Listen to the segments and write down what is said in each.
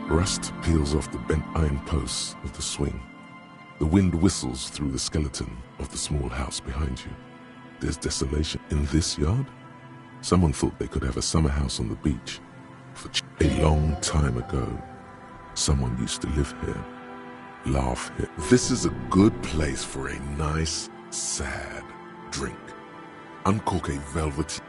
Rust peels off the bent iron posts of the swing. The wind whistles through the skeleton of the small house behind you. There's desolation in this yard. Someone thought they could have a summer house on the beach. For a long time ago, someone used to live here, laugh here. This is a good place for a nice, sad drink. Uncork a velvety...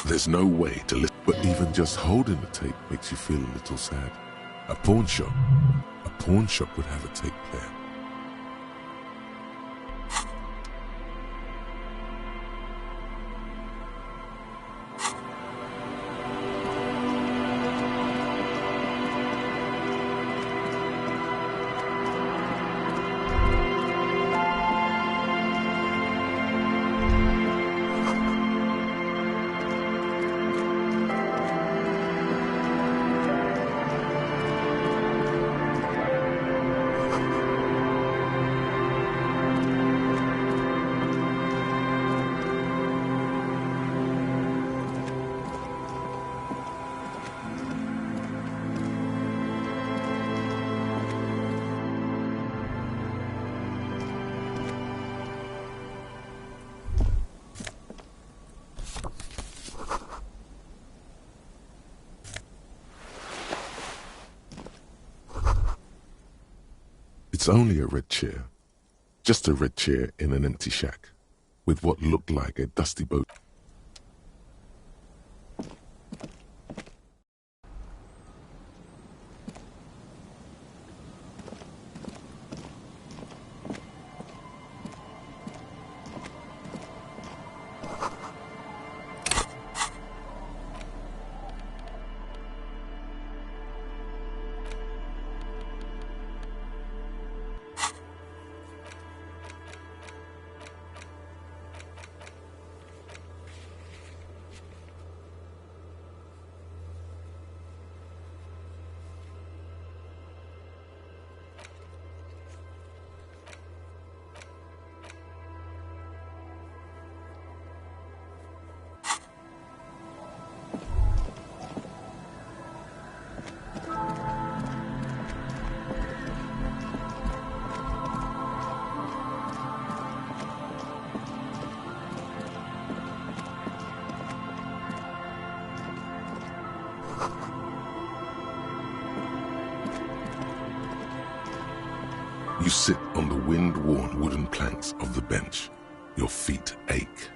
There's no way to listen, but even just holding the tape makes you feel a little sad. A pawn shop would have a tape player. It's only a red chair. Just a red chair in an empty shack, with what looked like a dusty boat. You sit on the wind-worn wooden planks of the bench. Your feet ache.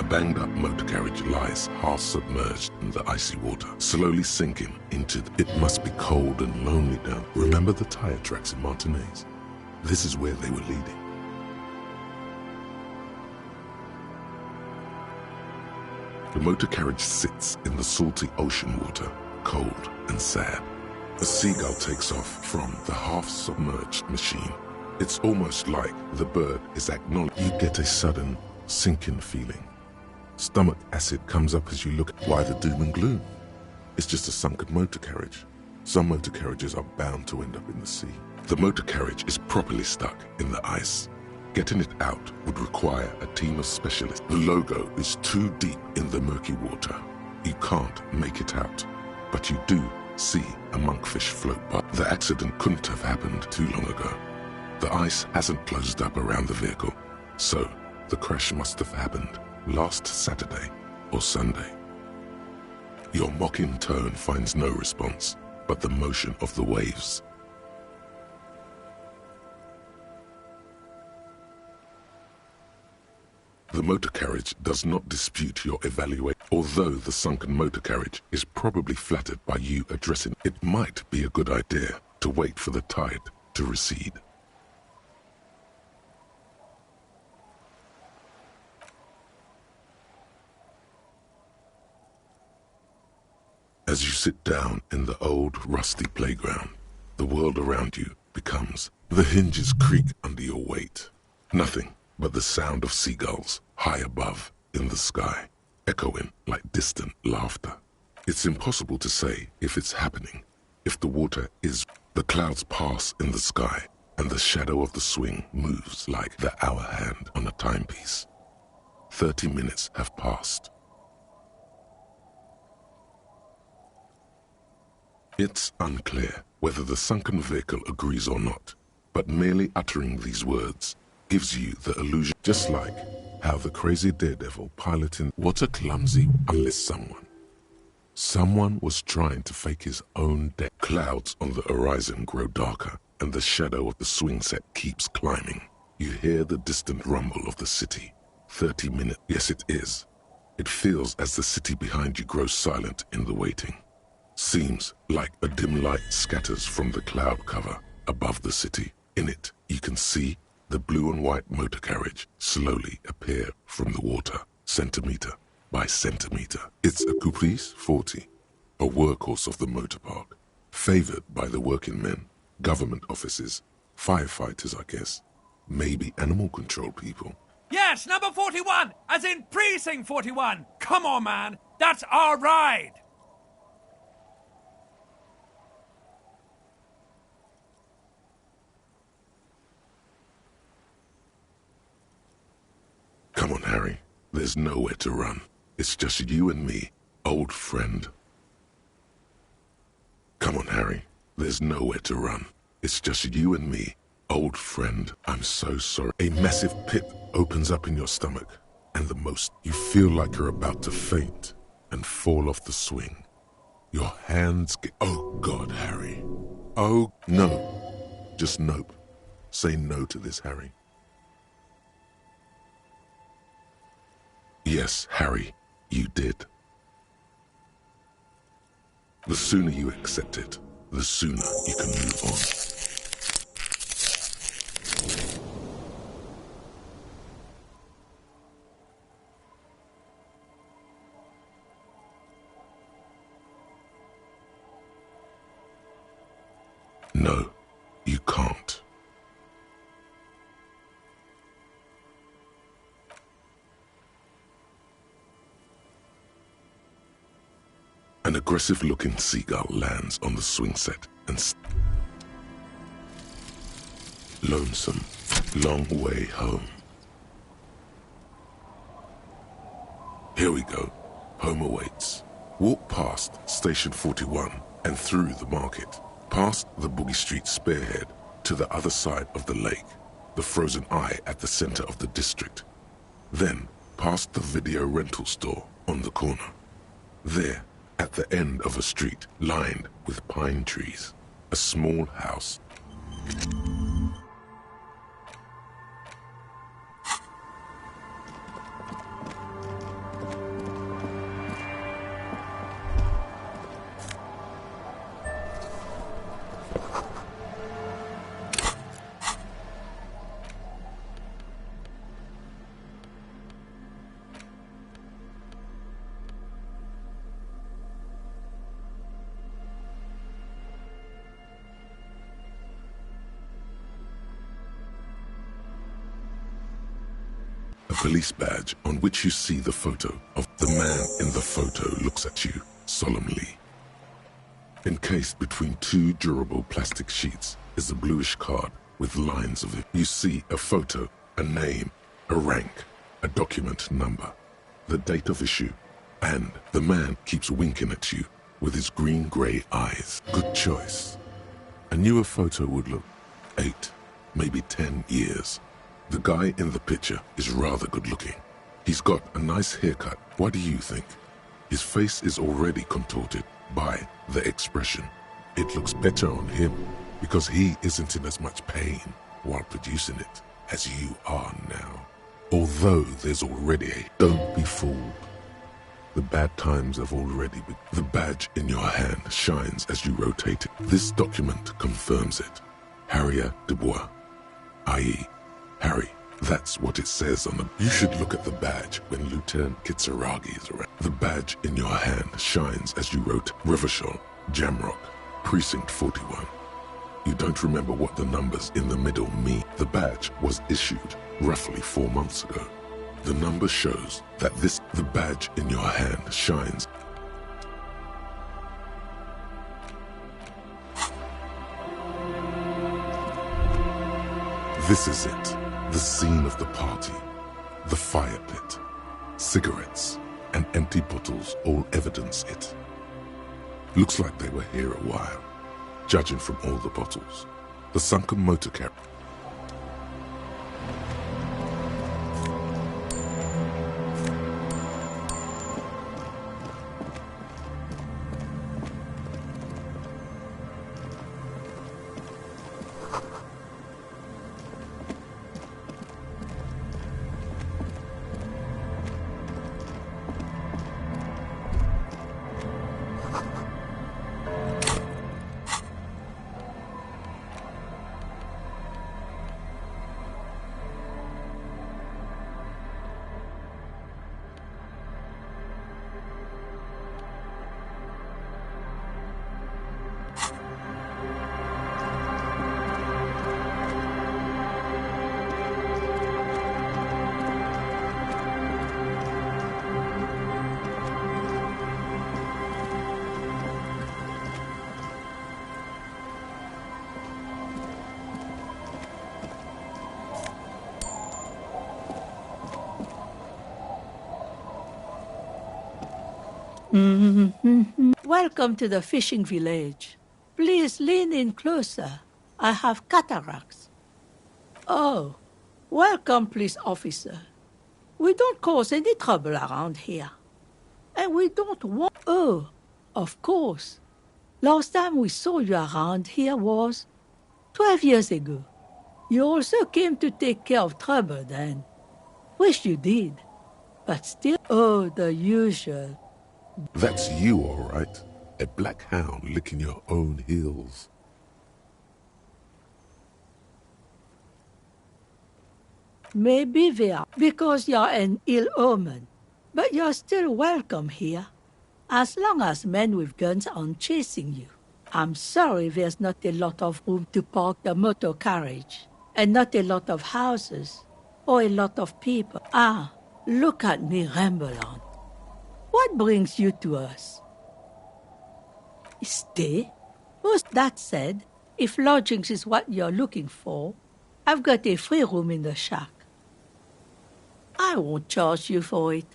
banged-up motor carriage lies half submerged in the icy water, slowly sinking into It must be cold and lonely down. Remember the tire tracks in Martinez? This is where they were leading. The motor carriage sits in the salty ocean water, cold and sad. A seagull takes off from the half-submerged machine. It's almost like the bird is acknowledging. You get a sudden sinking feeling. Stomach acid comes up as you look. Why the doom and gloom? It's just a sunken motor carriage. Some motor carriages are bound to end up in the sea. The motor carriage is properly stuck in the ice. Getting it out would require a team of specialists. The logo is too deep in the murky water. You can't make it out, but you do see a monkfish float by. The accident couldn't have happened too long ago. The ice hasn't closed up around the vehicle, so the crash must have happened last Saturday or Sunday. Your mocking tone finds no response, but the motion of the waves. The motor carriage does not dispute your evaluation. Although the sunken motor carriage is probably flattered by you addressing it, might be a good idea to wait for the tide to recede. As you sit down in the old rusty playground, the world around you becomes. The hinges creak under your weight. Nothing but the sound of seagulls high above in the sky, echoing like distant laughter. It's impossible to say if it's happening, if the water is. The clouds pass in the sky, and the shadow of the swing moves like the hour hand on a timepiece. 30 minutes have passed. It's unclear whether the sunken vehicle agrees or not, but merely uttering these words gives you the illusion, just like how the crazy daredevil piloting. What a clumsy, unless someone was trying to fake his own death. Clouds on the horizon grow darker, and the shadow of the swing set keeps climbing. You hear the distant rumble of the city. 30 minutes. Yes, it is. It feels as the city behind you grows silent in the waiting. Seems like a dim light scatters from the cloud cover above the city. In it, you can see the blue and white motor carriage slowly appear from the water, centimeter by centimeter. It's a Caprice 40, a workhorse of the motor park, favored by the working men, government offices, firefighters, I guess, maybe animal control people. Yes, number 41, as in precinct 41. Come on, man, that's our ride. Come on, Harry. There's nowhere to run. It's just you and me, old friend. Come on, Harry. There's nowhere to run. It's just you and me, old friend. I'm so sorry. A massive pit opens up in your stomach, and you feel like you're about to faint and fall off the swing. Your hands get. Oh, God, Harry. Oh, no. Just nope. Say no to this, Harry. Yes, Harry, you did. The sooner you accept it, the sooner you can move on. No, you can't. An aggressive-looking seagull lands on the swing set and lonesome, long way home. Here we go. Home awaits. Walk past Station 41 and through the market, past the Boogie Street spearhead to the other side of the lake, the frozen eye at the center of the district. Then past the video rental store on the corner. There, at the end of a street lined with pine trees, a small house. A police badge on which you see the photo of the man in the photo looks at you solemnly. Encased between two durable plastic sheets is a bluish card with lines of it. You see a photo, a name, a rank, a document number, the date of issue, and the man keeps winking at you with his green-grey eyes. Good choice. A newer photo would look 8, maybe 10 years. The guy in the picture is rather good-looking. He's got a nice haircut. What do you think? His face is already contorted by the expression. It looks better on him because he isn't in as much pain while producing it as you are now. Although there's already a don't be fooled. The bad times have already begun. The badge in your hand shines as you rotate it. This document confirms it. Harrier Dubois, i.e. Harry. That's what it says on the... You should look at the badge when Lieutenant Kitsuragi is around. The badge in your hand shines as you wrote Rivershore, Jamrock, Precinct 41. You don't remember what the numbers in the middle mean. The badge was issued roughly 4 months ago. The number shows that the badge in your hand shines. This is it. The scene of the party, the fire pit, cigarettes, and empty bottles all evidence it. Looks like they were here a while, judging from all the bottles. The sunken motor carrier. Welcome to the fishing village. Please lean in closer. I have cataracts. Oh, welcome, police officer. We don't cause any trouble around here. And we don't want... Oh, of course. Last time we saw you around here was 12 years ago. You also came to take care of trouble then. Wish you did. But still... Oh, the usual. That's you, all right. A black hound licking your own heels. Maybe they are, because you're an ill omen. But you're still welcome here, as long as men with guns aren't chasing you. I'm sorry there's not a lot of room to park the motor carriage, and not a lot of houses, or a lot of people. Ah, look at me ramble on. What brings you to us? Stay? Most that said, if lodgings is what you're looking for, I've got a free room in the shack. I won't charge you for it.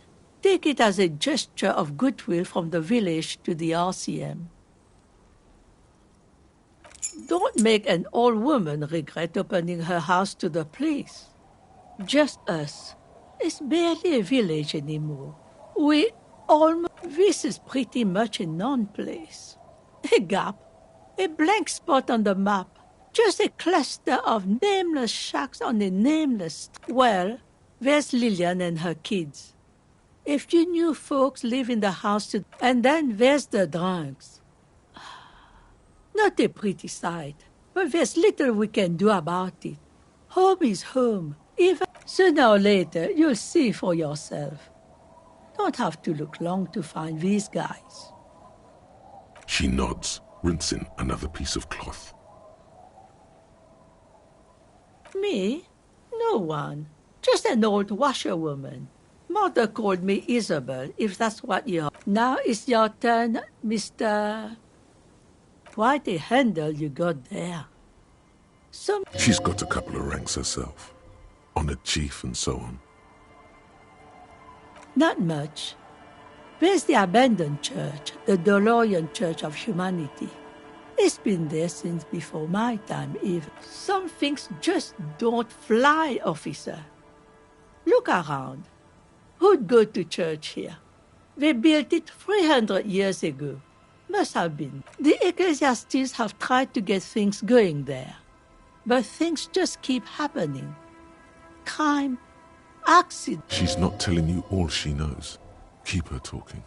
Take it as a gesture of goodwill from the village to the RCM. Don't make an old woman regret opening her house to the place. Just us. It's barely a village anymore. This is pretty much a non-place. A gap, a blank spot on the map, just a cluster of nameless shacks on a nameless... Well, there's Lillian and her kids. A few new folks live in the house and then there's the drunks. Not a pretty sight, but there's little we can do about it. Home is home. Even sooner or later, you'll see for yourself. Don't have to look long to find these guys. She nods, rinsing another piece of cloth. Me? No one. Just an old washerwoman. Mother called me Isabel, if that's what you are. Now it's your turn, Mr. Quite a handle you got there. She's got a couple of ranks herself. Honored chief and so on. Not much. There's the abandoned church, the DeLorean Church of Humanity. It's been there since before my time, even. Some things just don't fly, officer. Look around. Who'd go to church here? They built it 300 years ago. Must have been. The ecclesiastics have tried to get things going there. But things just keep happening. Crime, accident. She's not telling you all she knows. Keep her talking.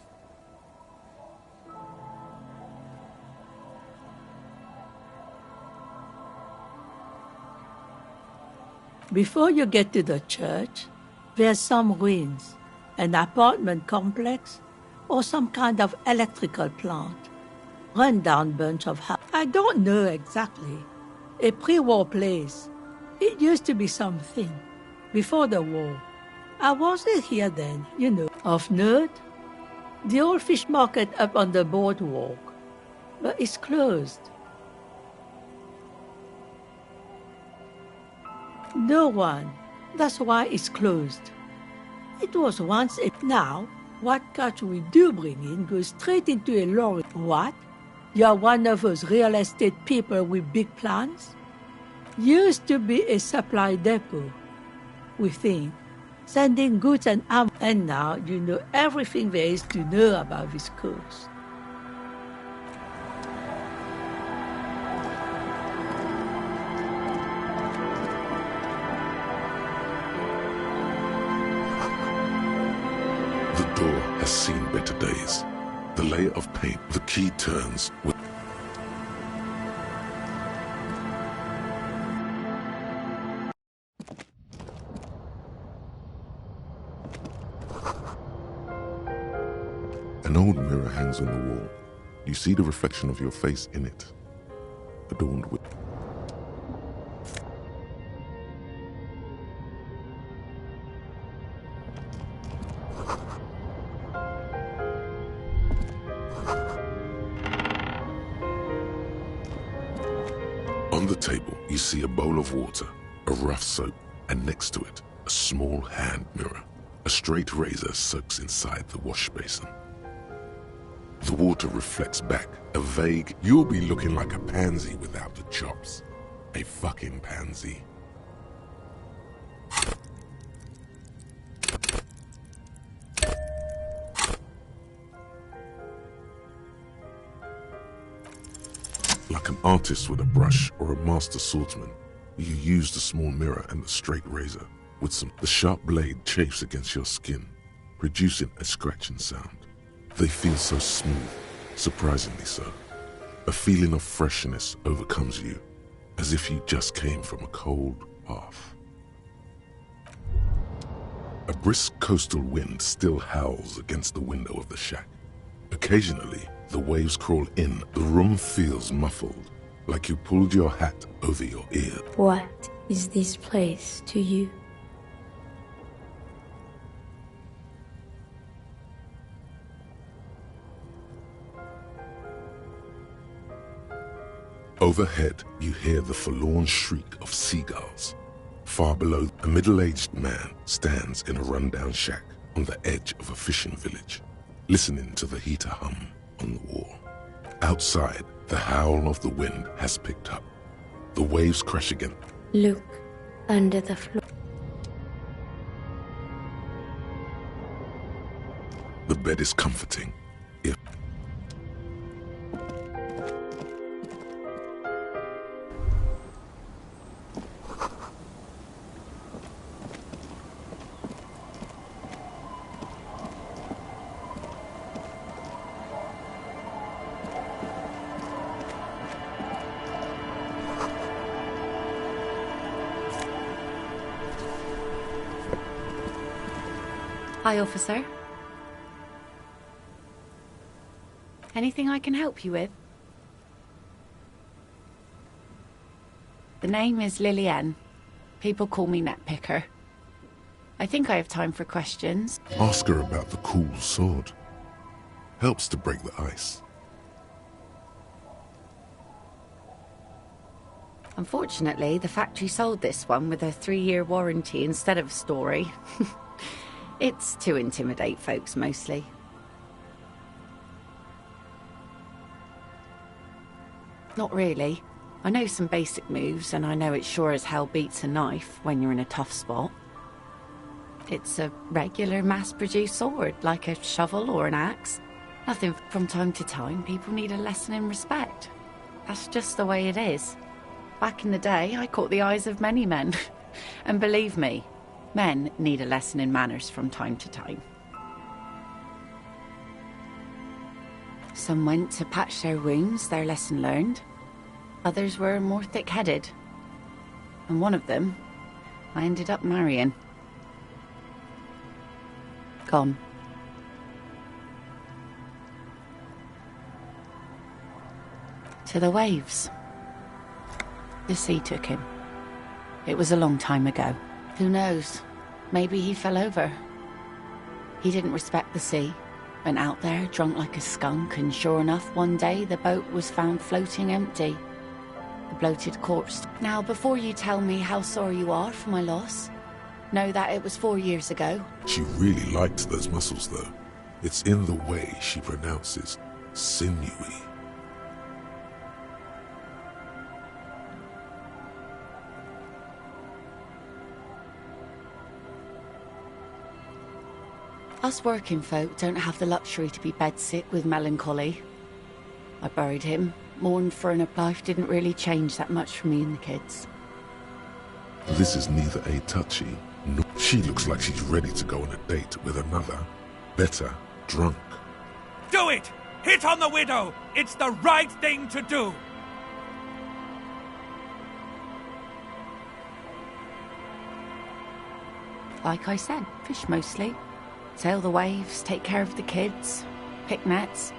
Before you get to the church, there's some ruins, an apartment complex, or some kind of electrical plant. Run-down bunch of houses. I don't know exactly. A pre-war place. It used to be something. Before the war. I wasn't here then, you know. Of note, the old fish market up on the boardwalk. But it's closed. No one. That's why it's closed. It was once a... Now, what catch we do bring in goes straight into a lorry. What? You're one of those real estate people with big plans? Used to be a supply depot, we think, sending goods and ammo. And now you know everything there is to know about this coast. The door has seen better days. The layer of paint, the key turns with... An old mirror hangs on the wall. You see the reflection of your face in it, adorned with... On the table, you see a bowl of water, a rough soap, and next to it, a small hand mirror. A straight razor soaks inside the wash basin. The water reflects back, a vague, you'll be looking like a pansy without the chops. A fucking pansy. Like an artist with a brush or a master swordsman, you use the small mirror and the straight razor with the sharp blade chafes against your skin, producing a scratching sound. They feel so smooth, surprisingly so. A feeling of freshness overcomes you, as if you just came from a cold bath. A brisk coastal wind still howls against the window of the shack. Occasionally, the waves crawl in. The room feels muffled, like you pulled your hat over your ear. What is this place to you? Overhead, you hear the forlorn shriek of seagulls. Far below, a middle-aged man stands in a rundown shack on the edge of a fishing village, listening to the heater hum on the wall. Outside, the howl of the wind has picked up. The waves crash again. Look under the floor. The bed is comforting. Hi, officer. Anything I can help you with? The name is Lillian. People call me Netpicker. I think I have time for questions. Ask her about the cool sword. Helps to break the ice. Unfortunately, the factory sold this one with a 3-year warranty instead of a story. It's to intimidate folks, mostly. Not really. I know some basic moves, and I know it sure as hell beats a knife when you're in a tough spot. It's a regular mass-produced sword, like a shovel or an axe. Nothing. From time to time, people need a lesson in respect. That's just the way it is. Back in the day, I caught the eyes of many men. And believe me, men need a lesson in manners from time to time. Some went to patch their wounds, their lesson learned. Others were more thick-headed. And one of them, I ended up marrying. Gone. To the waves. The sea took him. It was a long time ago. Who knows? Maybe he fell over. He didn't respect the sea. Went out there, drunk like a skunk, and sure enough, one day the boat was found floating empty. The bloated corpse. Now, before you tell me how sorry you are for my loss, know that it was 4 years ago. She really liked those muscles, though. It's in the way she pronounces sinewy. Us working folk don't have the luxury to be bedsick with melancholy. I buried him, mourned for an life didn't really change that much for me and the kids. This is neither a touchy, nor... She looks like she's ready to go on a date with another, better drunk. Do it! Hit on the widow! It's the right thing to do! Like I said, fish mostly. Sail the waves, take care of the kids, pick nets.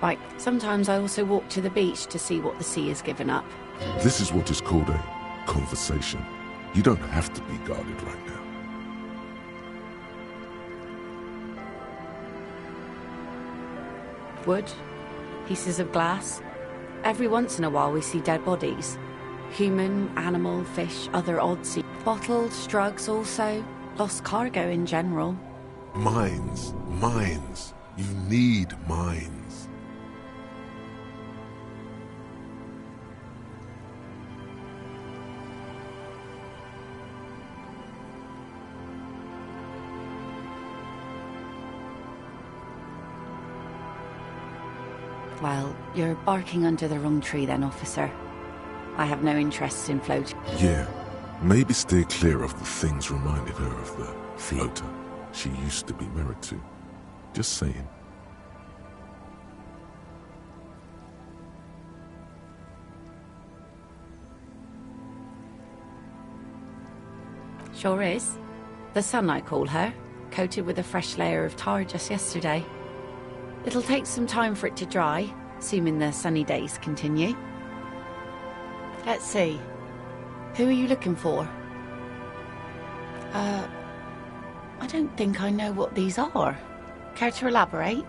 Right, sometimes I also walk to the beach to see what the sea has given up. This is what is called a conversation. You don't have to be guarded right now. Wood, pieces of glass. Every once in a while we see dead bodies. Human, animal, fish, other odds. Bottles, drugs also. Lost cargo in general. Mines. Mines. You need mines. Well, you're barking under the wrong tree then, officer. I have no interest in floating. Yeah. Maybe stay clear of the things reminding her of the floater she used to be married to. Just saying. Sure is. The sun, I call her, coated with a fresh layer of tar just yesterday. It'll take some time for it to dry, assuming the sunny days continue. Let's see. Who are you looking for? I don't think I know what these are. Care to elaborate?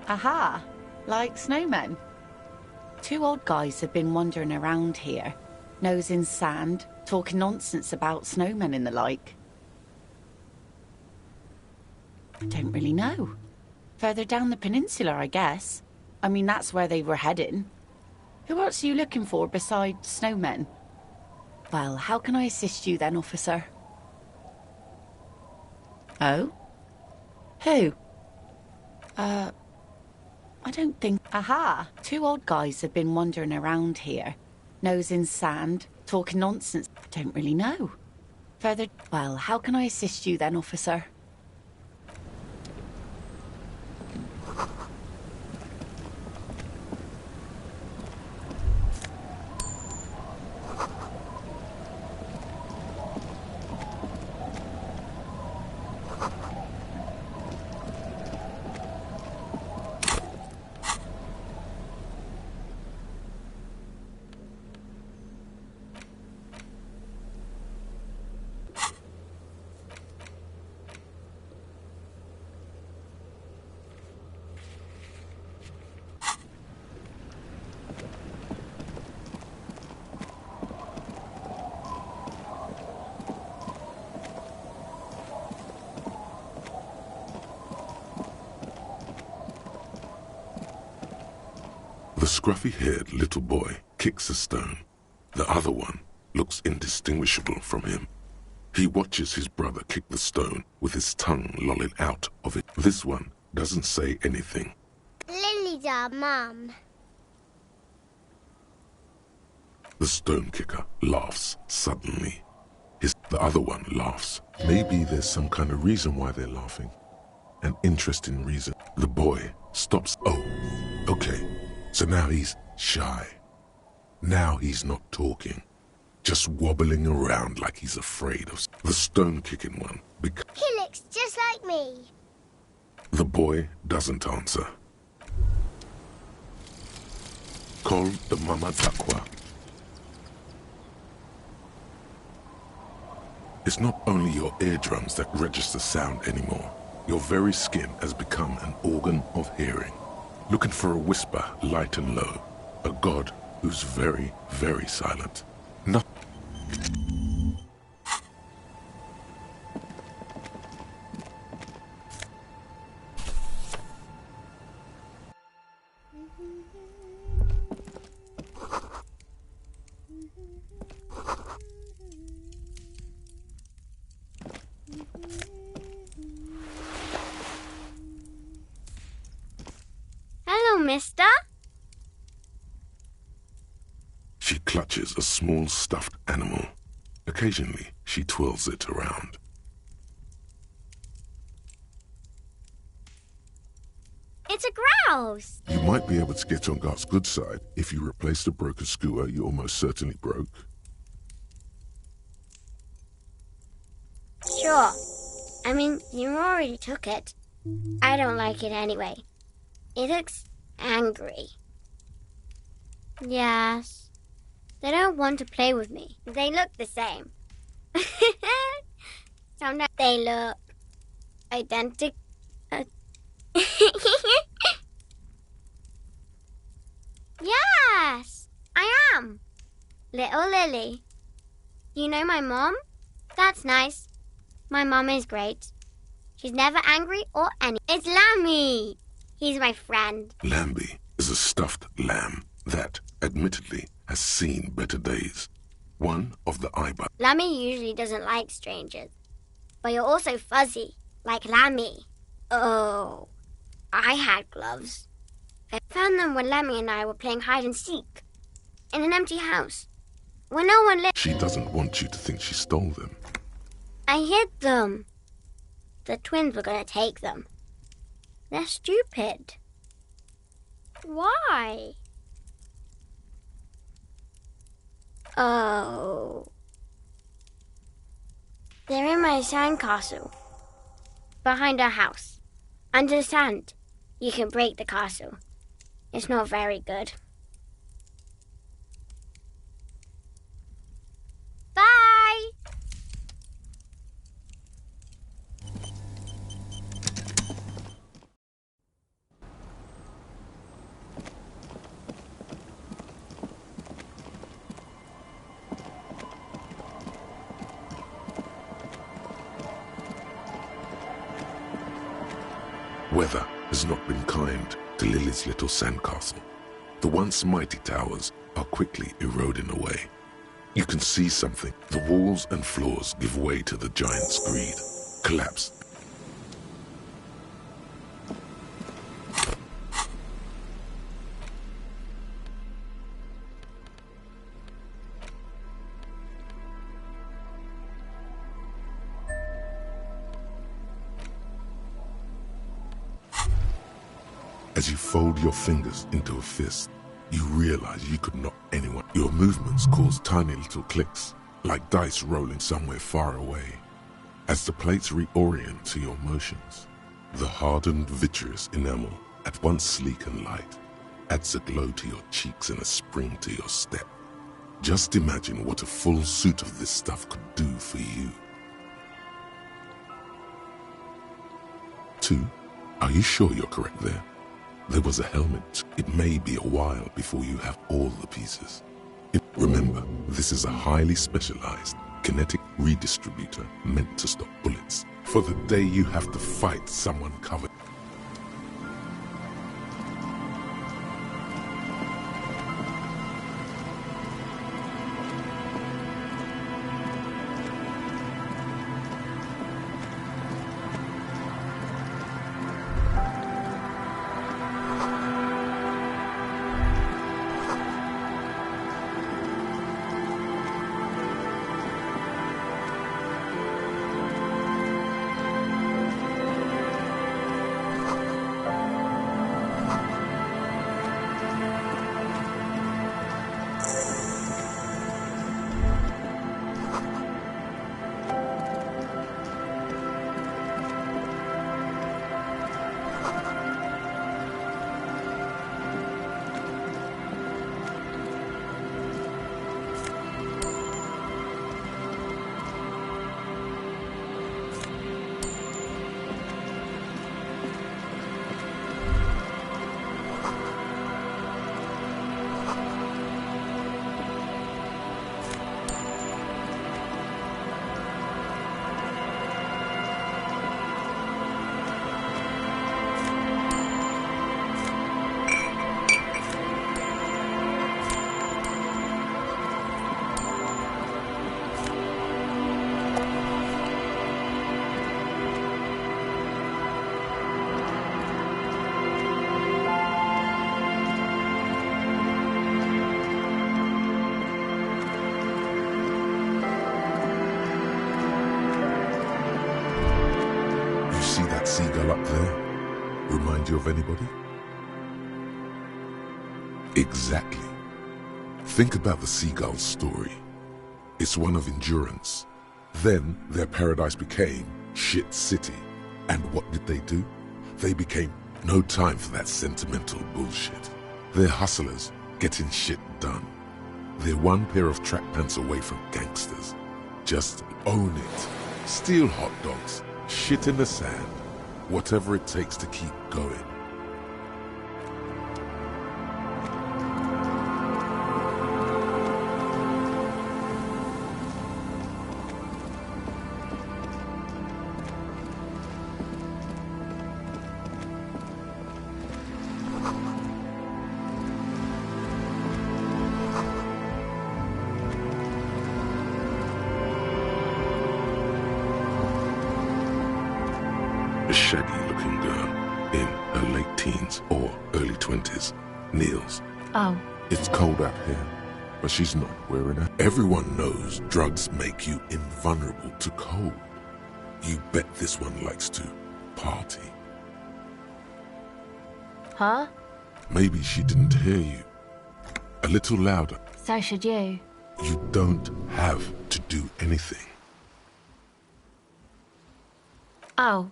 Aha! Like snowmen. 2 old guys have been wandering around here, nose in sand, talking nonsense about snowmen and the like. I don't really know. Further down the peninsula, I guess. I mean, that's where they were heading. Who else are you looking for besides snowmen? Well, how can I assist you then, officer? Oh? Who? I don't think... Aha! 2 old guys have been wandering around here, nose in sand, talking nonsense. I don't really know. Further... Well, how can I assist you then, officer? The scruffy-haired little boy kicks a stone. The other one looks indistinguishable from him. He watches his brother kick the stone with his tongue lolling out of it. This one doesn't say anything. Lily's our mum. The stone kicker laughs suddenly. The other one laughs. Maybe there's some kind of reason why they're laughing. An interesting reason. The boy stops. Oh, okay. So now he's shy. Now he's not talking. Just wobbling around like he's afraid of the stone-kicking one. He looks just like me. The boy doesn't answer. Call the Mama Takwa. It's not only your eardrums that register sound anymore. Your very skin has become an organ of hearing. Looking for a whisper, light and low. A god who's very, very silent. Not... Hello, mister. She clutches a small stuffed animal. Occasionally, she twirls it around. It's a grouse. You might be able to get on Gart's good side if you replace the broken skewer you almost certainly broke. Sure. I mean, you already took it. I don't like it anyway. It looks angry. Yes. They don't want to play with me. They look the same. Sometimes they look identical. Yes, I am. Little Lily. You know my mom? That's nice. My mom is great. She's never angry or any. It's Lammy. He's my friend. Lambie is a stuffed lamb that, admittedly, has seen better days. One of the eyebrows. Lammy usually doesn't like strangers. But you're also fuzzy, like Lammy. Oh, I had gloves. I found them when Lammy and I were playing hide and seek in an empty house when no one lived. She doesn't want you to think she stole them. I hid them. The twins were going to take them. They're stupid. Why? Oh. They're in my sandcastle. Behind our house. Under the sand. You can break the castle. It's not very good. Bye! Weather has not been kind to Lily's little sandcastle. The once mighty towers are quickly eroding away. You can see something. The walls and floors give way to the giant's greed. Collapse. As you fold your fingers into a fist, you realize you could knock anyone. Your movements cause tiny little clicks, like dice rolling somewhere far away. As the plates reorient to your motions, the hardened vitreous enamel, at once sleek and light, adds a glow to your cheeks and a spring to your step. Just imagine what a full suit of this stuff could do for you. 2. Are you sure you're correct there? There was a helmet. It may be a while before you have all the pieces. Remember, this is a highly specialized kinetic redistributor meant to stop bullets. For the day you have to fight someone covered. Seagull up there remind you of anybody? Exactly. Think about the seagull's story. It's one of endurance. Then their paradise became Shit City. And what did they do? They became no time for that sentimental bullshit. They're hustlers getting shit done. They're one pair of track pants away from gangsters. Just own it. Steal hot dogs. Shit in the sand. Whatever it takes to keep going. A shaggy-looking girl in her late teens or early 20s kneels. Oh. It's cold out here, but she's not wearing it. Everyone knows drugs make you invulnerable to cold. You bet this one likes to party. Huh? Maybe she didn't hear you. A little louder. So should you. You don't have to do anything. Oh.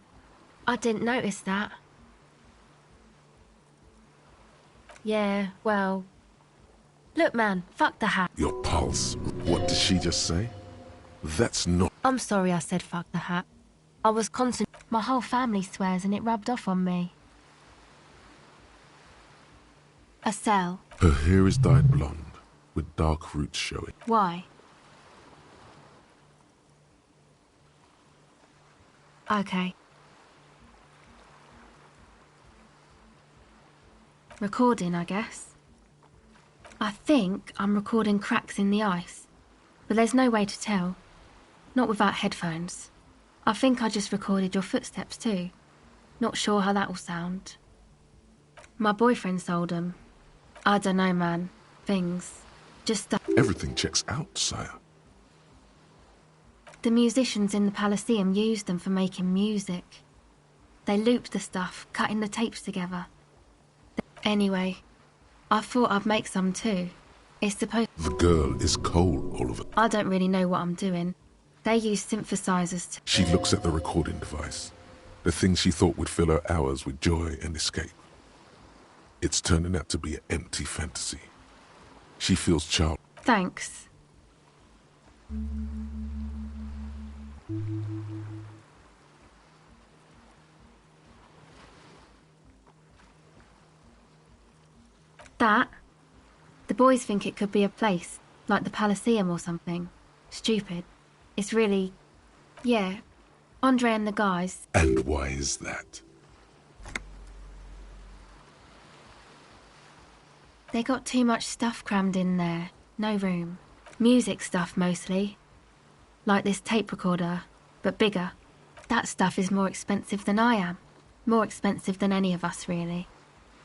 I didn't notice that. Yeah, well... Look, man, fuck the hat. Your pulse. What did she just say? That's not... I'm sorry I said fuck the hat. I was my whole family swears and it rubbed off on me. A cell. Her hair is dyed blonde, with dark roots showing. Why? Okay. Recording, I guess. I think I'm recording cracks in the ice, but there's no way to tell. Not without headphones. I think I just recorded your footsteps too. Not sure how that'll sound. My boyfriend sold them. I don't know, man. Things. Just stuff. Everything checks out, sire. The musicians in the Elysium used them for making music. They looped the stuff, cutting the tapes together. Anyway, I thought I'd make some too. It's supposed... The girl is cold, Oliver. I don't really know what I'm doing. They use synthesizers to... She looks at the recording device. The thing she thought would fill her hours with joy and escape. It's turning out to be an empty fantasy. She feels child... Thanks. That? The boys think it could be a place, like the Elysium or something. Stupid. It's really... Yeah, Andre and the guys. And why is that? They got too much stuff crammed in there. No room. Music stuff, mostly. Like this tape recorder, but bigger. That stuff is more expensive than I am. More expensive than any of us, really.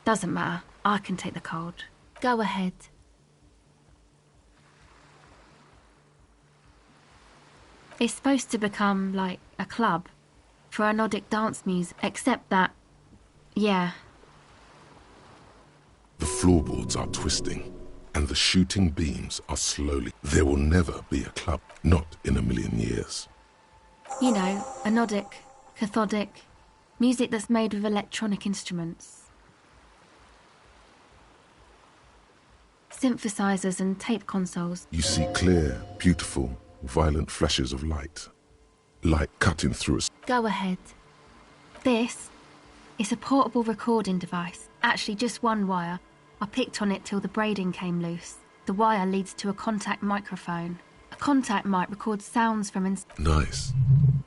Doesn't matter. I can take the cold. Go ahead. It's supposed to become, like, a club for a Nordic dance music, except that... Yeah. The floorboards are twisting, and the shooting beams are slowly... There will never be a club, not in a million years. You know, a Nordic, cathodic, music that's made with electronic instruments. Synthesizers and tape consoles. You see clear, beautiful, violent flashes of light. Light cutting through a... Go ahead. This is a portable recording device. Actually, just one wire. I picked on it till the braiding came loose. The wire leads to a contact microphone. A contact mic records sounds from inside. Nice.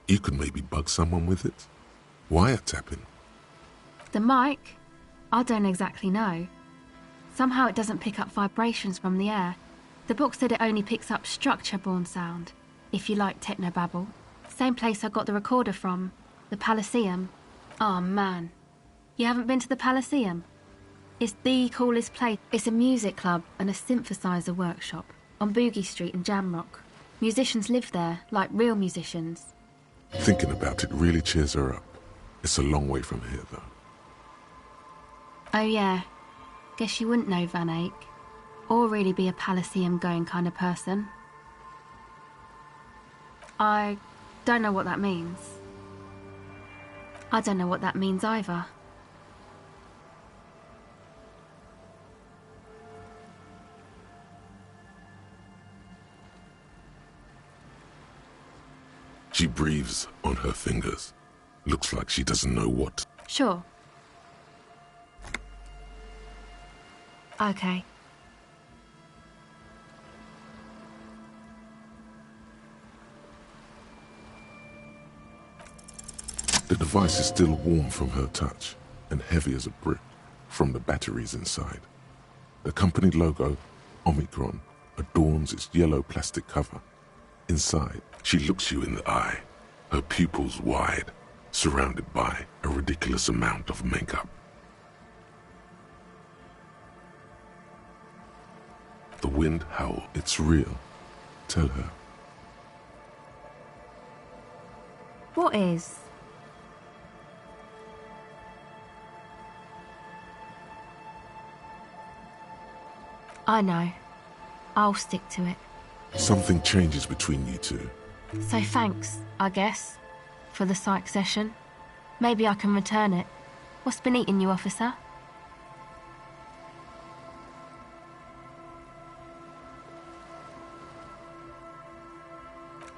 You could maybe bug someone with it. Wiretapping. The mic? I don't exactly know. Somehow it doesn't pick up vibrations from the air. The book said it only picks up structure-borne sound, if you like technobabble. Same place I got the recorder from, the Elysium. Oh man, you haven't been to the Elysium? It's the coolest place. It's a music club and a synthesizer workshop on Boogie Street in Jamrock. Musicians live there, like real musicians. Thinking about it really cheers her up. It's a long way from here, though. Oh yeah, guess you wouldn't know Van Eyck. Or really be a Elysium-going kind of person. I don't know what that means. I don't know what that means either. She breathes on her fingers. Looks like she doesn't know what. Sure. Okay. The device is still warm from her touch and heavy as a brick from the batteries inside. The company logo, Omicron, adorns its yellow plastic cover. Inside, she looks you in the eye, her pupils wide, surrounded by a ridiculous amount of makeup. The wind howl, it's real. Tell her. What is? I know. I'll stick to it. Something changes between you two. So thanks, I guess, for the psych session. Maybe I can return it. What's been eating you, officer?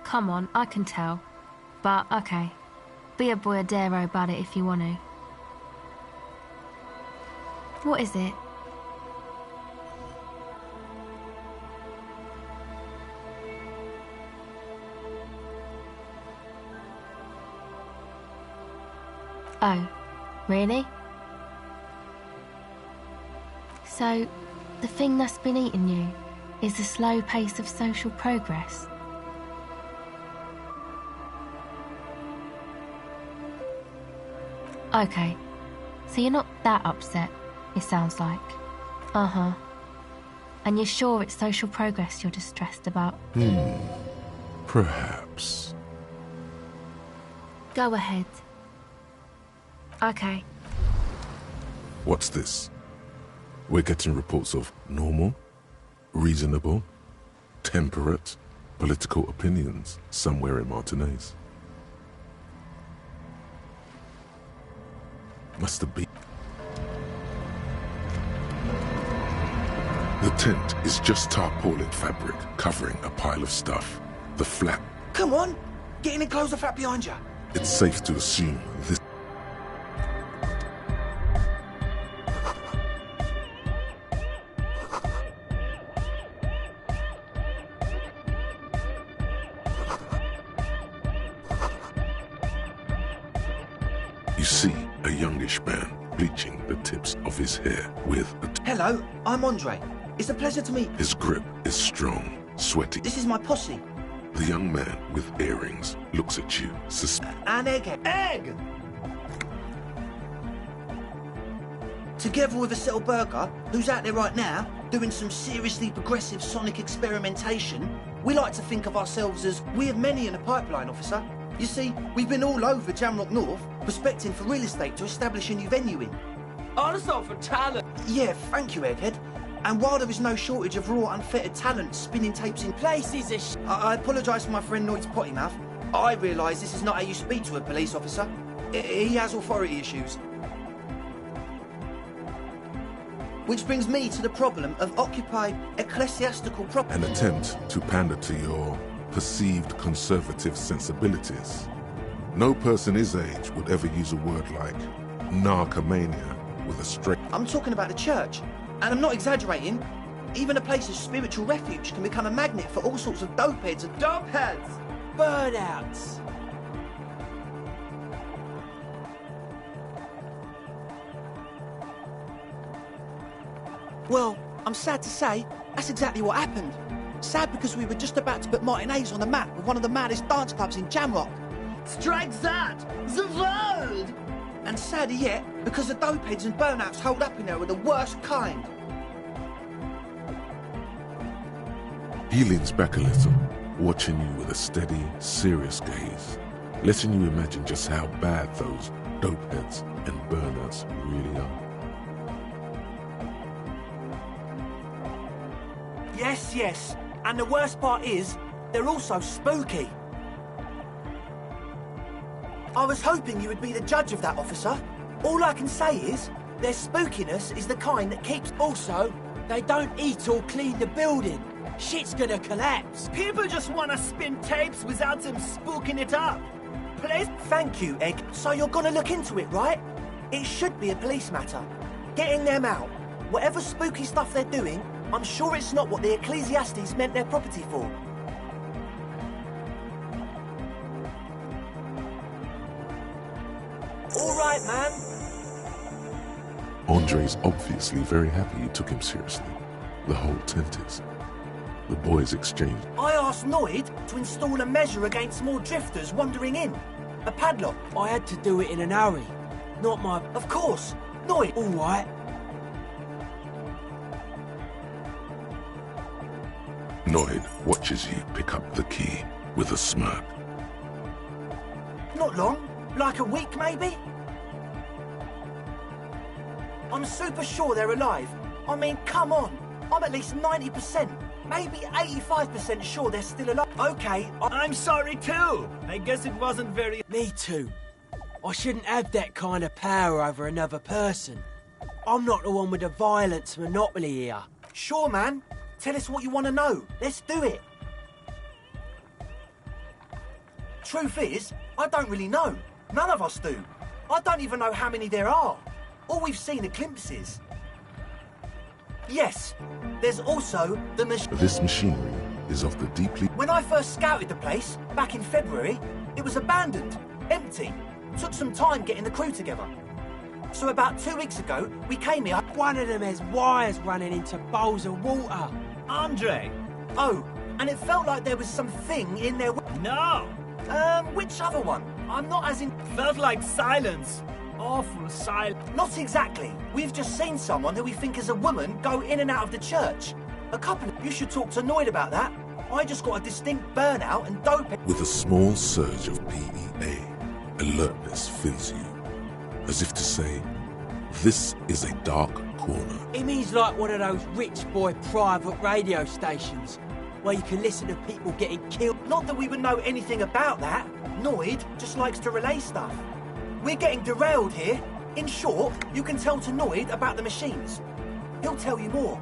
Come on, I can tell. But, okay. Be a boyadero about it if you want to. What is it? Oh, really? So, the thing that's been eating you is the slow pace of social progress? Okay, so you're not that upset, it sounds like. Uh-huh. And you're sure it's social progress you're distressed about? Perhaps. Go ahead. Okay. What's this? We're getting reports of normal, reasonable, temperate, political opinions somewhere in Martinez. Must have been. The tent is just tarpaulin fabric covering a pile of stuff. The flap. Come on, get in and close the flap behind you. It's safe to assume this. see a youngish man bleaching the tips of his hair with a... Hello, I'm Andre. It's a pleasure to meet... His grip is strong, sweaty. This is my posse. The young man with earrings looks at you, An egghead. Egg! Together with a Settle Burger, who's out there right now, doing some seriously progressive sonic experimentation, we like to think of ourselves as we have many in the pipeline, officer. You see, we've been all over Jamrock North, prospecting for real estate to establish a new venue in. Also for talent. Yeah, thank you, Egghead. And while there is no shortage of raw, unfettered talent spinning tapes in Places are I apologise for my friend Noid's potty mouth. I realise this is not how you speak to a police officer. He has authority issues. Which brings me to the problem of occupied ecclesiastical property. an attempt to pander to your perceived conservative sensibilities. No person his age would ever use a word like narcomania with a straight... I'm talking about the church, and I'm not exaggerating. Even a place of spiritual refuge can become a magnet for all sorts of dopeheads and... Dumpheads! Burnouts! Well, I'm sad to say, that's exactly what happened. Sad because we were just about to put Martinez on the map with one of the maddest dance clubs in Jamrock. Strike that! The world! And sadder yet, because the dopeheads and burnouts holed up in there were the worst kind. He leans back a little, watching you with a steady, serious gaze, letting you imagine just how bad those dopeheads and burnouts really are. Yes. And the worst part is, they're also spooky. I was hoping you would be the judge of that, officer. All I can say is, their spookiness is the kind that keeps... Also, they don't eat or clean the building. Shit's gonna collapse. People just want to spin tapes without them spooking it up. Please? Thank you, Egg. So you're gonna look into it, right? It should be a police matter. Getting them out. Whatever spooky stuff they're doing, I'm sure it's not what the Ecclesiastes meant their property for. All right, man. Andre's obviously very happy you took him seriously. The whole tent is. The boys exchanged. I asked Noid to install a measure against more drifters wandering in. A padlock. I had to do it in an hurry. Not my... Of course. Noid. All right. Noid watches you pick up the key with a smirk. Not long. Like a week, maybe? I'm super sure they're alive. I mean, come on. I'm at least 90%, maybe 85% sure they're still alive. Okay, I'm sorry too. I guess it wasn't very... Me too. I shouldn't have that kind of power over another person. I'm not the one with the violence monopoly here. Sure, man. Tell us what you want to know. Let's do it. Truth is, I don't really know. None of us do. I don't even know how many there are. All we've seen are glimpses. Yes, there's also the machine. This machinery is of the deeply... When I first scouted the place, back in February, it was abandoned, empty. Took some time getting the crew together. So about 2 weeks ago, we came here... One of them has wires running into bowls of water. Andre! Oh, and it felt like there was something in there... No! Which other one? I'm not as in... Felt like silence. Awful silence. Not exactly. We've just seen someone who we think is a woman go in and out of the church. A couple. You should talk to Noid about that. I just got a distinct burnout and dope... With a small surge of PEA, alertness fills you, as if to say, this is a dark corner. It means like one of those rich boy private radio stations, where you can listen to people getting killed. Not that we would know anything about that. Noid just likes to relay stuff. We're getting derailed here. In short, you can tell to Noid about the machines. He'll tell you more.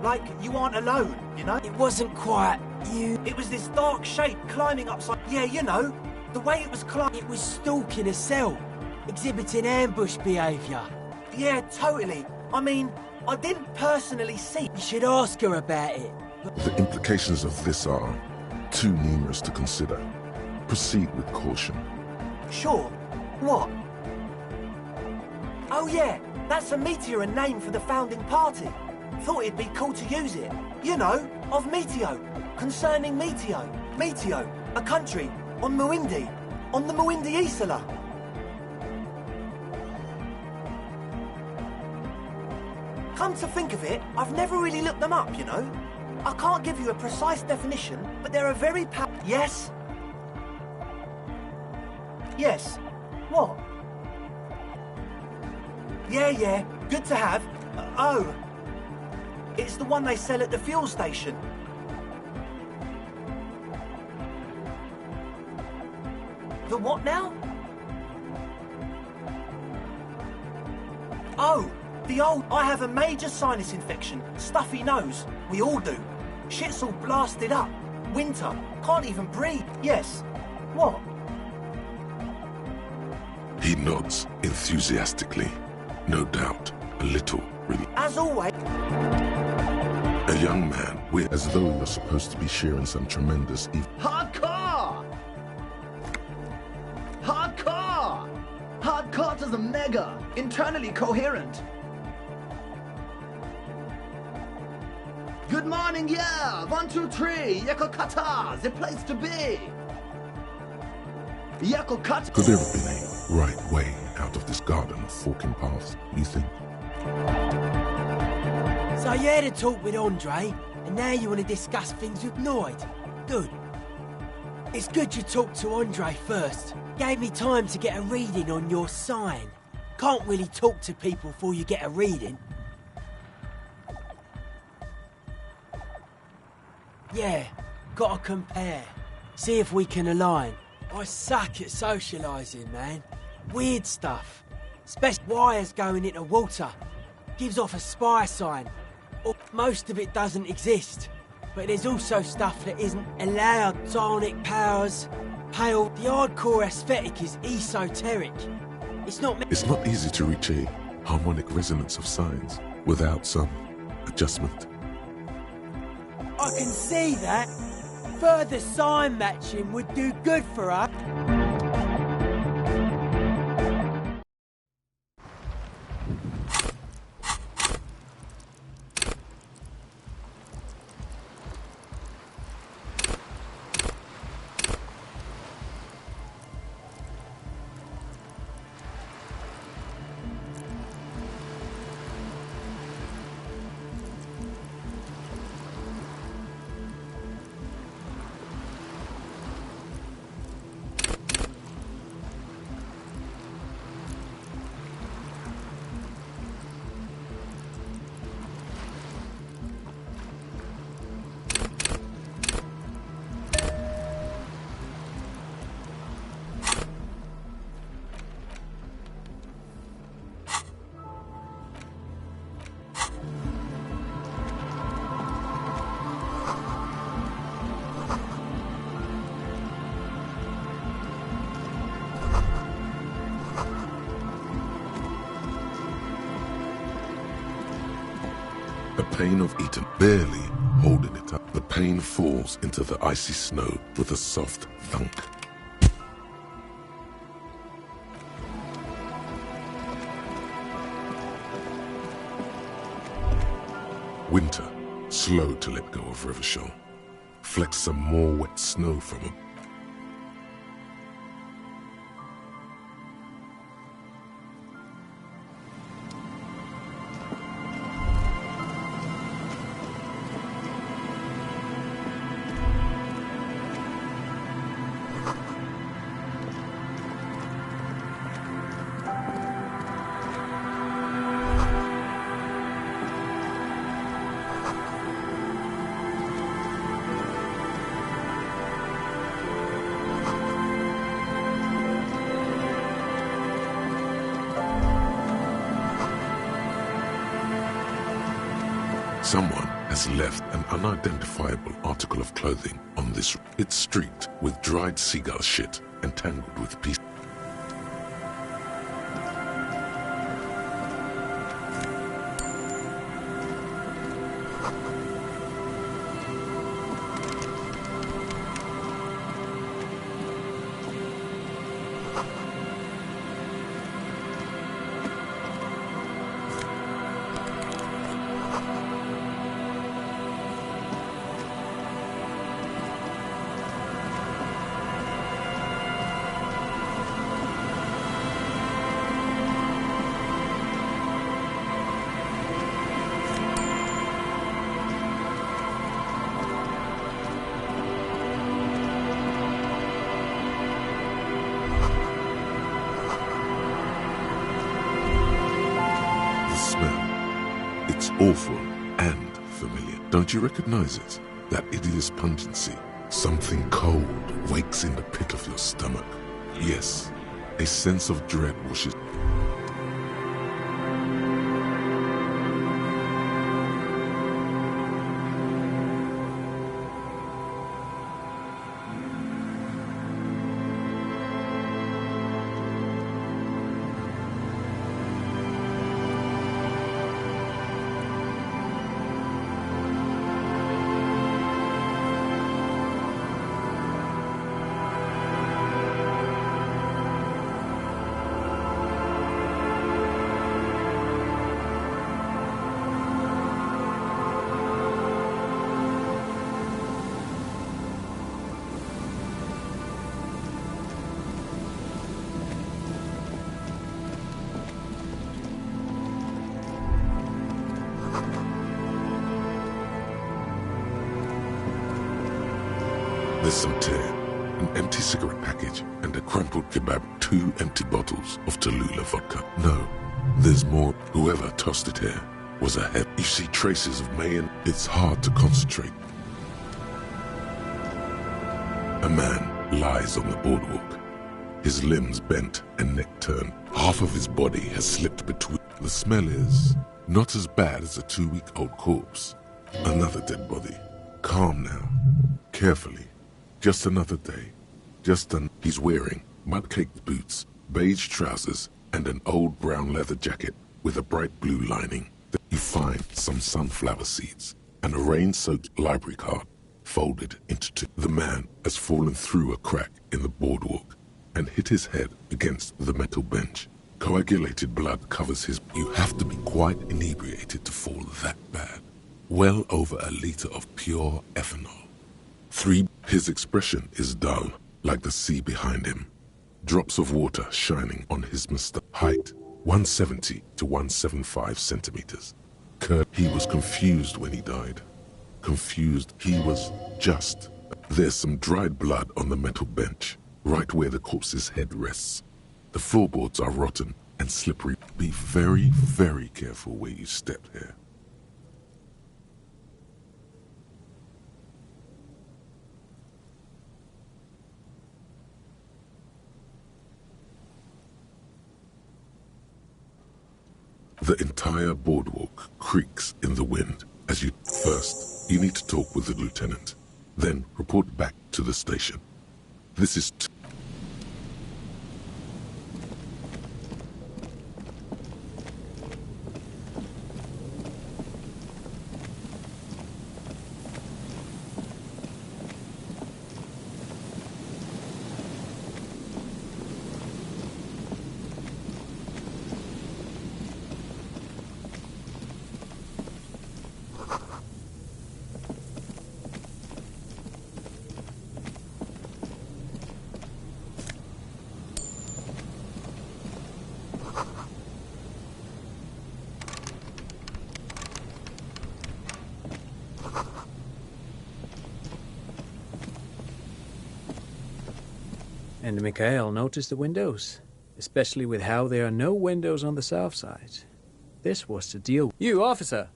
Like, you aren't alone, you know? It wasn't quite you. It was this dark shape climbing upside... Yeah, you know, the way it was climbing... It was stalking a cell, exhibiting ambush behaviour. Yeah, totally. I mean, I didn't personally see... You should ask her about it. The implications of this are too numerous to consider. Proceed with caution. Sure. What? Oh yeah, that's a meteor name for the founding party. Thought it'd be cool to use it. You know, of Meteo. Concerning Meteo. Meteo, a country on Muindi. On the Muindi Isla. Come to think of it, I've never really looked them up, you know. I can't give you a precise definition, but they're a very Yes? Yes. What? Yeah, good to have. Oh. It's the one they sell at the fuel station. The what now? Oh, the old... I have a major sinus infection. Stuffy nose. We all do. Shit's all blasted up. Winter. Can't even breathe. Yes. What? He nods enthusiastically. No doubt, a little really. As always. A young man, with as though you're supposed to be sharing some tremendous Hardcore! Hardcore! Hardcore to the mega! Internally coherent! Good morning, yeah! 1, 2, 3! Yakokata! The place to be! Yakokata! Could there have been a right way out of this garden of forking paths, you think? So you had a talk with Andre, and now you want to discuss things with Noid. Good. It's good you talked to Andre first. Gave me time to get a reading on your sign. Can't really talk to people before you get a reading. Yeah, gotta compare. See if we can align. I suck at socialising, man. Weird stuff. Especially wires going into water. Gives off a spy sign. Or most of it doesn't exist. But there's also stuff that isn't allowed. Sonic powers, pale. The hardcore aesthetic is esoteric. It's not easy to reach a harmonic resonance of signs without some adjustment. I can see that. Further sign matching would do good for us. The pain of Eton, barely holding it up. The pain falls into the icy snow with a soft thunk. Winter, slow to let go of Rivershore. Flecks some more wet snow from him. Someone has left an unidentifiable article of clothing on this. It's streaked with dried seagull shit and tangled with pieces. It's awful and familiar. Don't you recognize it? That hideous pungency. Something cold wakes in the pit of your stomach. Yes, a sense of dread washes. There's some tear, an empty cigarette package, and a crumpled kebab, 2 empty bottles of Tallulah vodka. No, there's more. Whoever tossed it here was a head. You see traces of mayonnaise. It's hard to concentrate. A man lies on the boardwalk, his limbs bent and neck turned. Half of his body has slipped between. The smell is not as bad as a 2-week-old corpse. Another dead body. Calm now. Carefully. Just another day. He's wearing mud-caked boots, beige trousers, and an old brown leather jacket with a bright blue lining. You find some sunflower seeds and a rain-soaked library card folded into 2. The man has fallen through a crack in the boardwalk and hit his head against the metal bench. Coagulated blood covers his... You have to be quite inebriated to fall that bad. Well over a liter of pure ethanol. 3. His expression is dull, like the sea behind him. Drops of water shining on his mustache. Height, 170 to 175 centimeters. He was confused when he died. Confused. He was just... There's some dried blood on the metal bench, right where the corpse's head rests. The floorboards are rotten and slippery. Be very, very careful where you step here. The entire boardwalk creaks in the wind as you... First, you need to talk with the lieutenant. Then report back to the station. This is... And Mikhail noticed the windows, especially with how there are no windows on the south side. This was the deal. You, officer,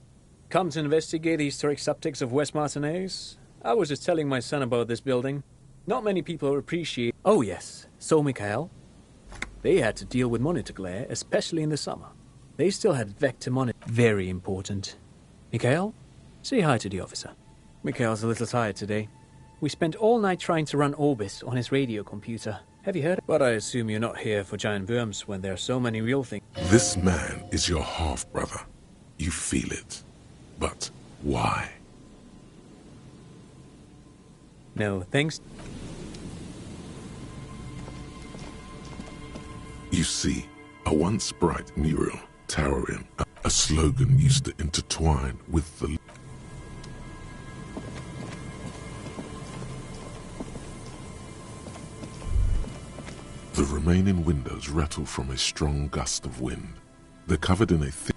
come to investigate the historic subtext of West Martinez? I was just telling my son about this building. Not many people appreciate... Oh, yes. So, Mikhail, they had to deal with monitor glare, especially in the summer. They still had vector monitor. Very important. Mikhail, say hi to the officer. Mikhail's a little tired today. We spent all night trying to run Orbis on his radio computer. Have you heard? But I assume you're not here for giant worms when there are so many real things. This man is your half-brother. You feel it. But why? No, thanks. You see, a once bright mural towering, a slogan used to intertwine with the... The remaining windows rattle from a strong gust of wind. They're covered in a thick...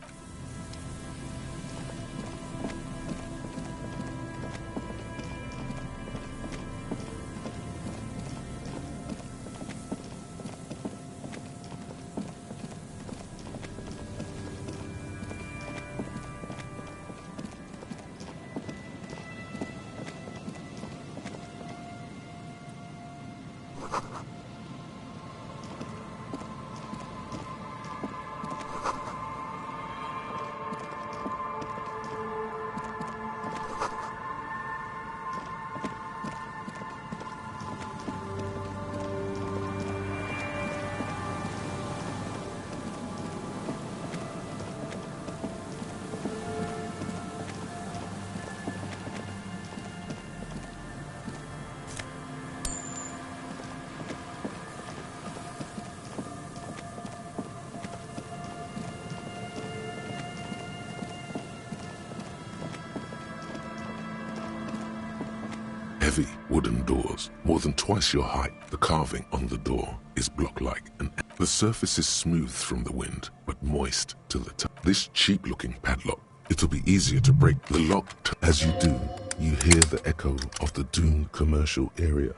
heavy wooden doors, more than twice your height. The carving on the door is block-like, and the surface is smooth from the wind, but moist to the touch. This cheap-looking padlock, it'll be easier to break the lock. As you do, you hear the echo of the doomed commercial area.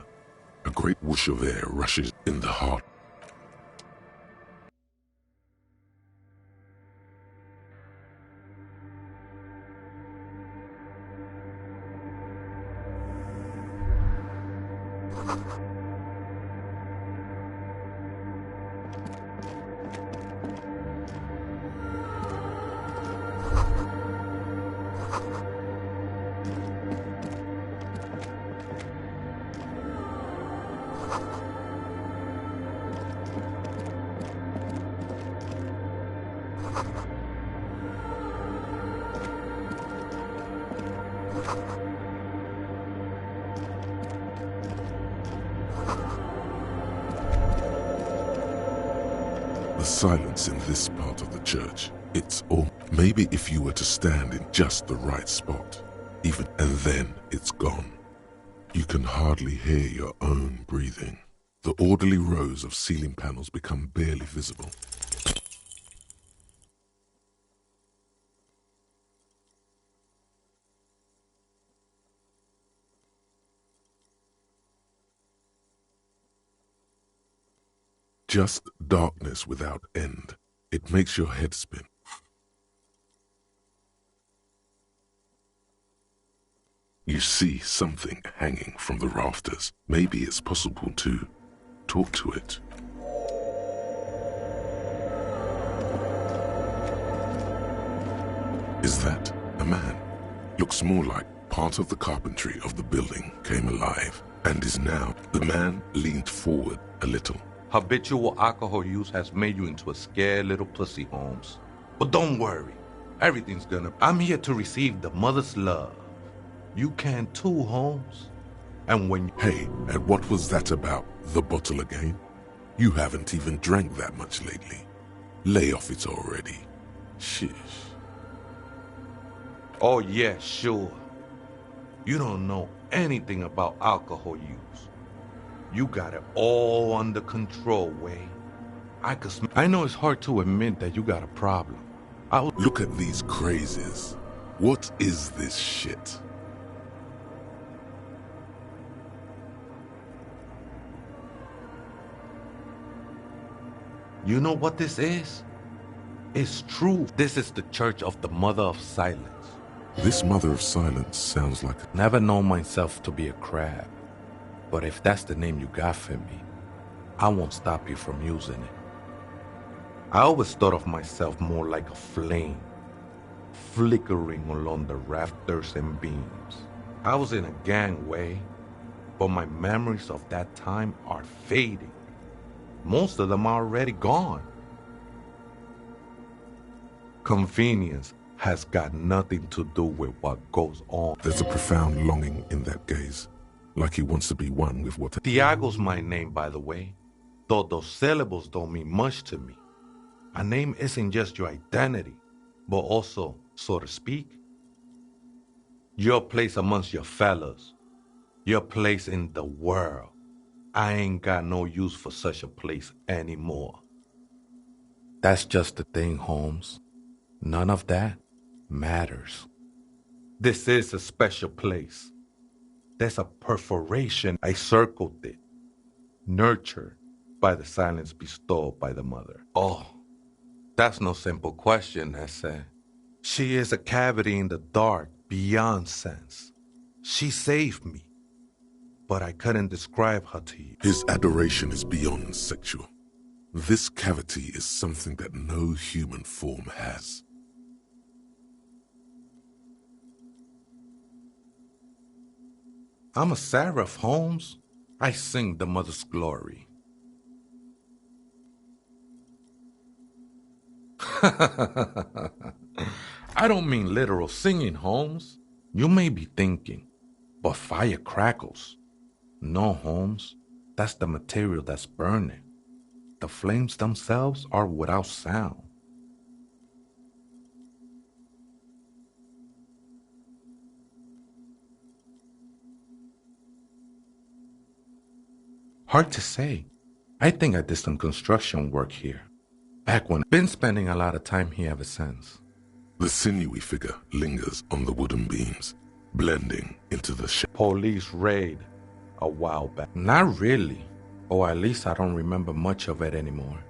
A great whoosh of air rushes in the heart. The silence in this part of the church, it's all. Maybe if you were to stand in just the right spot, even, and then it's gone. You can hardly hear your own breathing. The orderly rows of ceiling panels become barely visible. Just darkness without end. It makes your head spin. You see something hanging from the rafters. Maybe it's possible to talk to it. Is that a man? Looks more like part of the carpentry of the building came alive and is now. The man leaned forward a little. Habitual alcohol use has made you into a scared little pussy, Holmes. But don't worry, everything's gonna... I'm here to receive the mother's love. You can too, Holmes. And when... Hey, and what was that about? The bottle again? You haven't even drank that much lately. Lay off it already. Shish. Oh yeah, sure. You don't know anything about alcohol use. You got it all under control, Wade. I know it's hard to admit that you got a problem. Look at these crazes. What is this shit? You know what this is? It's true. This is the Church of the Mother of Silence. This Mother of Silence sounds like... Never known myself to be a crab. But if that's the name you got for me, I won't stop you from using it. I always thought of myself more like a flame, flickering along the rafters and beams. I was in a gangway, but my memories of that time are fading. Most of them are already gone. Convenience has got nothing to do with what goes on. There's a profound longing in that gaze. Like he wants to be one with what... Tiago's my name, by the way. Though those syllables don't mean much to me. A name isn't just your identity, but also, so to speak, your place amongst your fellows. Your place in the world. I ain't got no use for such a place anymore. That's just the thing, Holmes. None of that matters. This is a special place. There's a perforation. I circled it, nurtured by the silence bestowed by the mother. Oh, that's no simple question, Ese. She is a cavity in the dark beyond sense. She saved me, but I couldn't describe her to you. His adoration is beyond sexual. This cavity is something that no human form has. I'm a seraph, Holmes. I sing the mother's glory. I don't mean literal singing, Holmes. You may be thinking, but fire crackles. No, Holmes. That's the material that's burning. The flames themselves are without sound. Hard to say. I think I did some construction work here. Back when. Been spending a lot of time here ever since. The sinewy figure lingers on the wooden beams, blending into the Police raid a while back. Not really. Or at least I don't remember much of it anymore.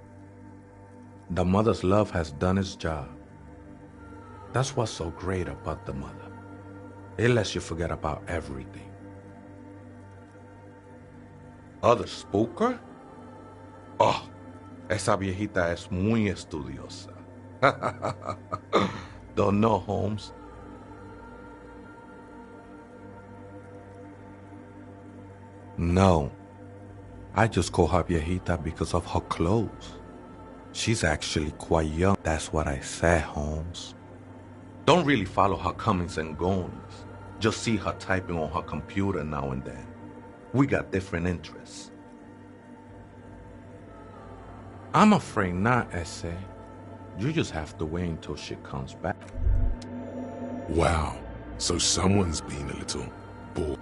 The mother's love has done its job. That's what's so great about the mother. It lets you forget about everything. Other spooker? Oh, esa viejita es muy estudiosa. Don't know, Holmes. No. I just call her viejita because of her clothes. She's actually quite young. That's what I said, Holmes. Don't really follow her comings and goings. Just see her typing on her computer now and then. We got different interests. I'm afraid not, Essay. You just have to wait until she comes back. Wow, so someone's been a little bored.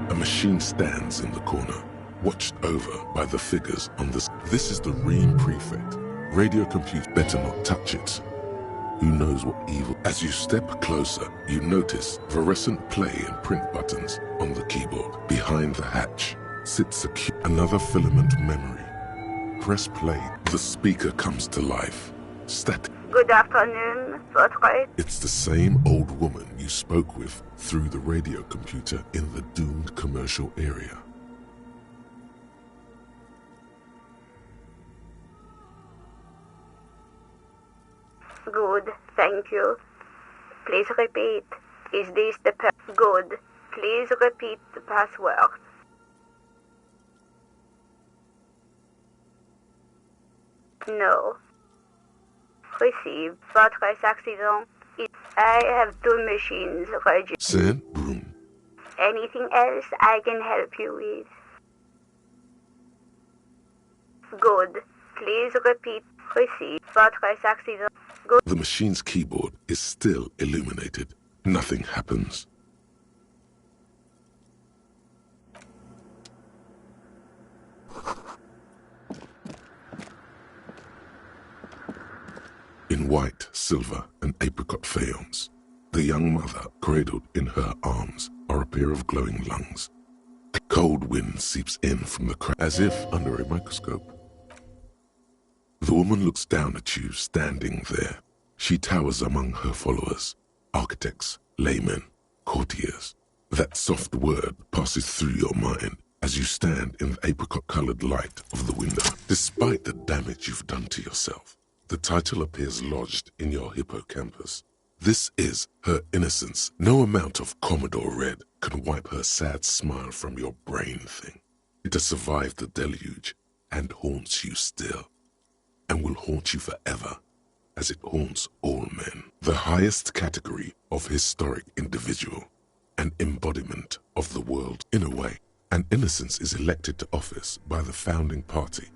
A machine stands in the corner, watched over by the figures on this. This is the Ream Prefect. Radio compute, better not touch it. Who knows what evil? As you step closer, you notice fluorescent play and print buttons on the keyboard. Behind the hatch sits another filament memory. Press play. The speaker comes to life. Static. Good afternoon, Parte. It's the same old woman you spoke with through the radio computer in the doomed commercial area. Good, thank you. Please repeat. Is this the Good. Please repeat the password. No. Received. Votre accident. I have two machines registered. Send broom. Anything else I can help you with? Good. Please repeat. Received. Votre accident. Good. The machine's keyboard is still illuminated. Nothing happens. In white, silver, and apricot faience, the young mother, cradled in her arms, are a pair of glowing lungs. The cold wind seeps in from the crack, as if under a microscope. The woman looks down at you, standing there. She towers among her followers, architects, laymen, courtiers. That soft word passes through your mind as you stand in the apricot-colored light of the window. Despite the damage you've done to yourself, the title appears lodged in your hippocampus. This is her innocence. No amount of Commodore Red can wipe her sad smile from your brain thing. It has survived the deluge and haunts you still, and will haunt you forever, as it haunts all men. The highest category of historic individual, an embodiment of the world. In a way, an innocence is elected to office by the founding party.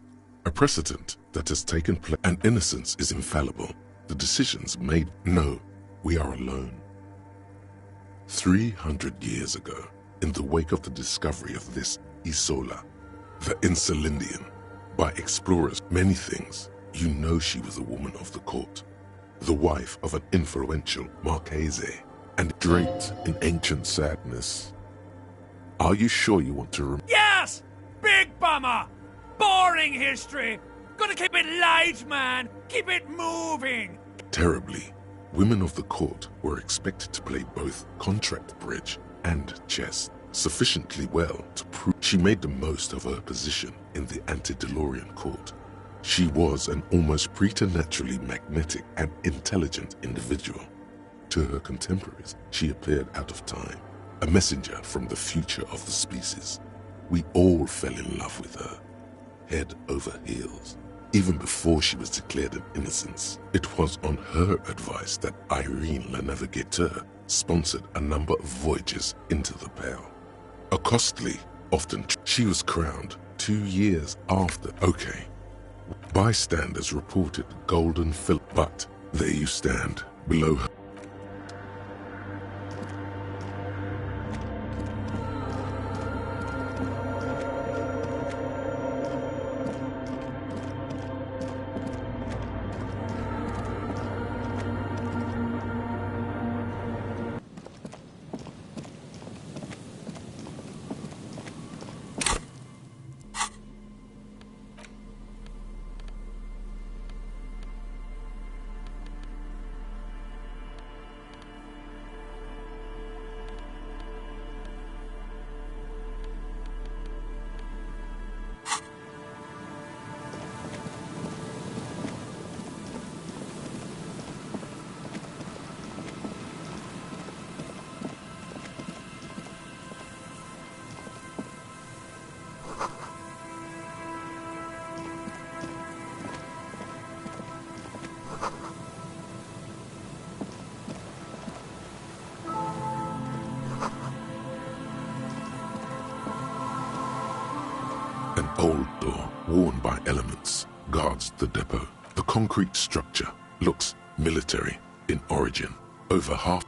A precedent that has taken place. An innocence is infallible. The decisions made. No, we are alone. 300 years ago, in the wake of the discovery of this Isola, the Insulindian, by explorers, many things, you know she was a woman of the court, the wife of an influential Marchese, and draped in ancient sadness. Are you sure you want to Yes! Big bummer! Boring history! Gotta keep it light, man! Keep it moving! Terribly, Women of the court were expected to play both contract bridge and chess sufficiently well to prove she made the most of her position in the antediluvian court. She was an almost preternaturally magnetic and intelligent individual. To her contemporaries, she appeared out of time, a messenger from the future of the species. We all fell in love with her, head over heels. Even before she was declared an innocence, it was on her advice that Irene La Navigateur sponsored a number of voyages into the Pale. A costly, often she was crowned 2 years after. Okay. Bystanders reported golden fill, but there you stand, below her. An old door, worn by elements, guards the depot. The concrete structure looks military in origin. Over half.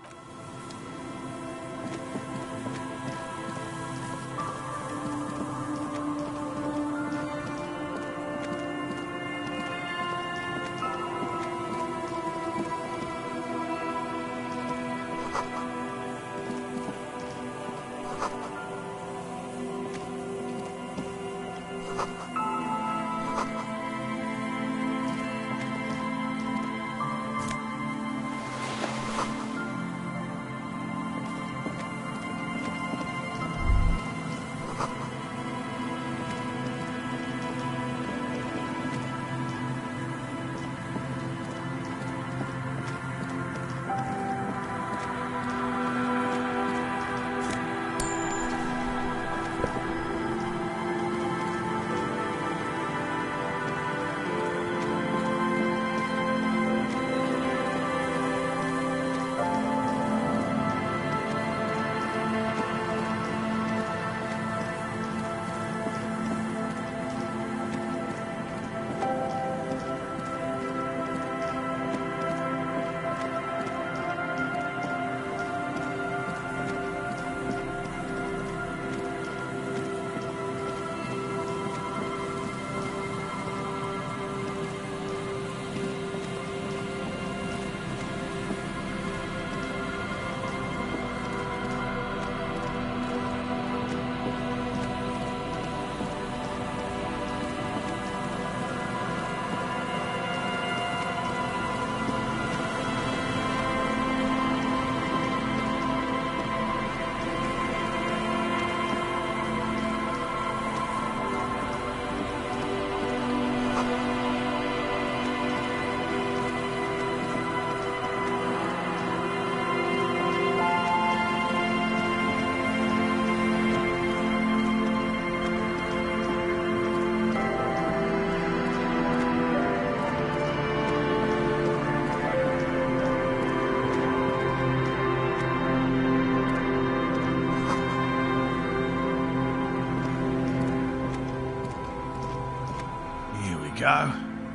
Go.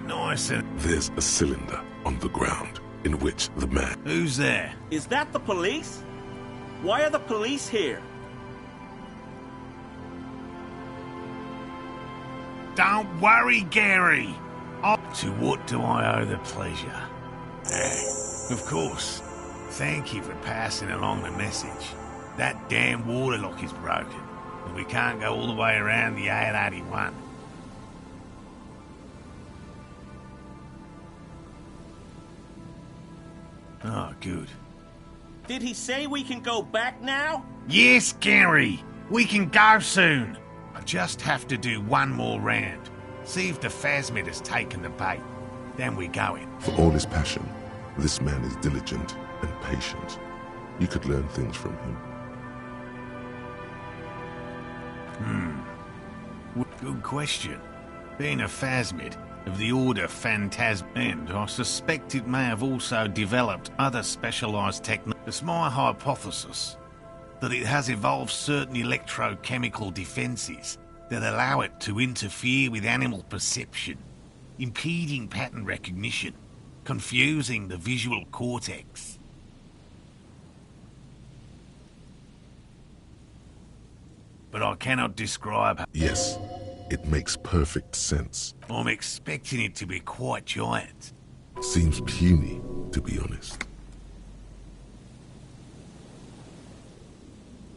Nice and... There's a cylinder on the ground in which the man... Who's there? Is that the police? Why are the police here? Don't worry, Gary. To what do I owe the pleasure? Of course. Thank you for passing along the message. That damn water lock is broken, and we can't go all the way around the A81. Oh, good. Did he say we can go back now? Yes, Gary! We can go soon! I just have to do one more round. See if the phasmid has taken the bait. Then we go in. For all his passion, this man is diligent and patient. You could learn things from him. Good question. Being a phasmid of the order Phantasm, I suspect it may have also developed other specialised techniques. It's my hypothesis that it has evolved certain electrochemical defences that allow it to interfere with animal perception, impeding pattern recognition, confusing the visual cortex. But I cannot describe how. Yes, it makes perfect sense. I'm expecting it to be quite giant. Seems puny, to be honest.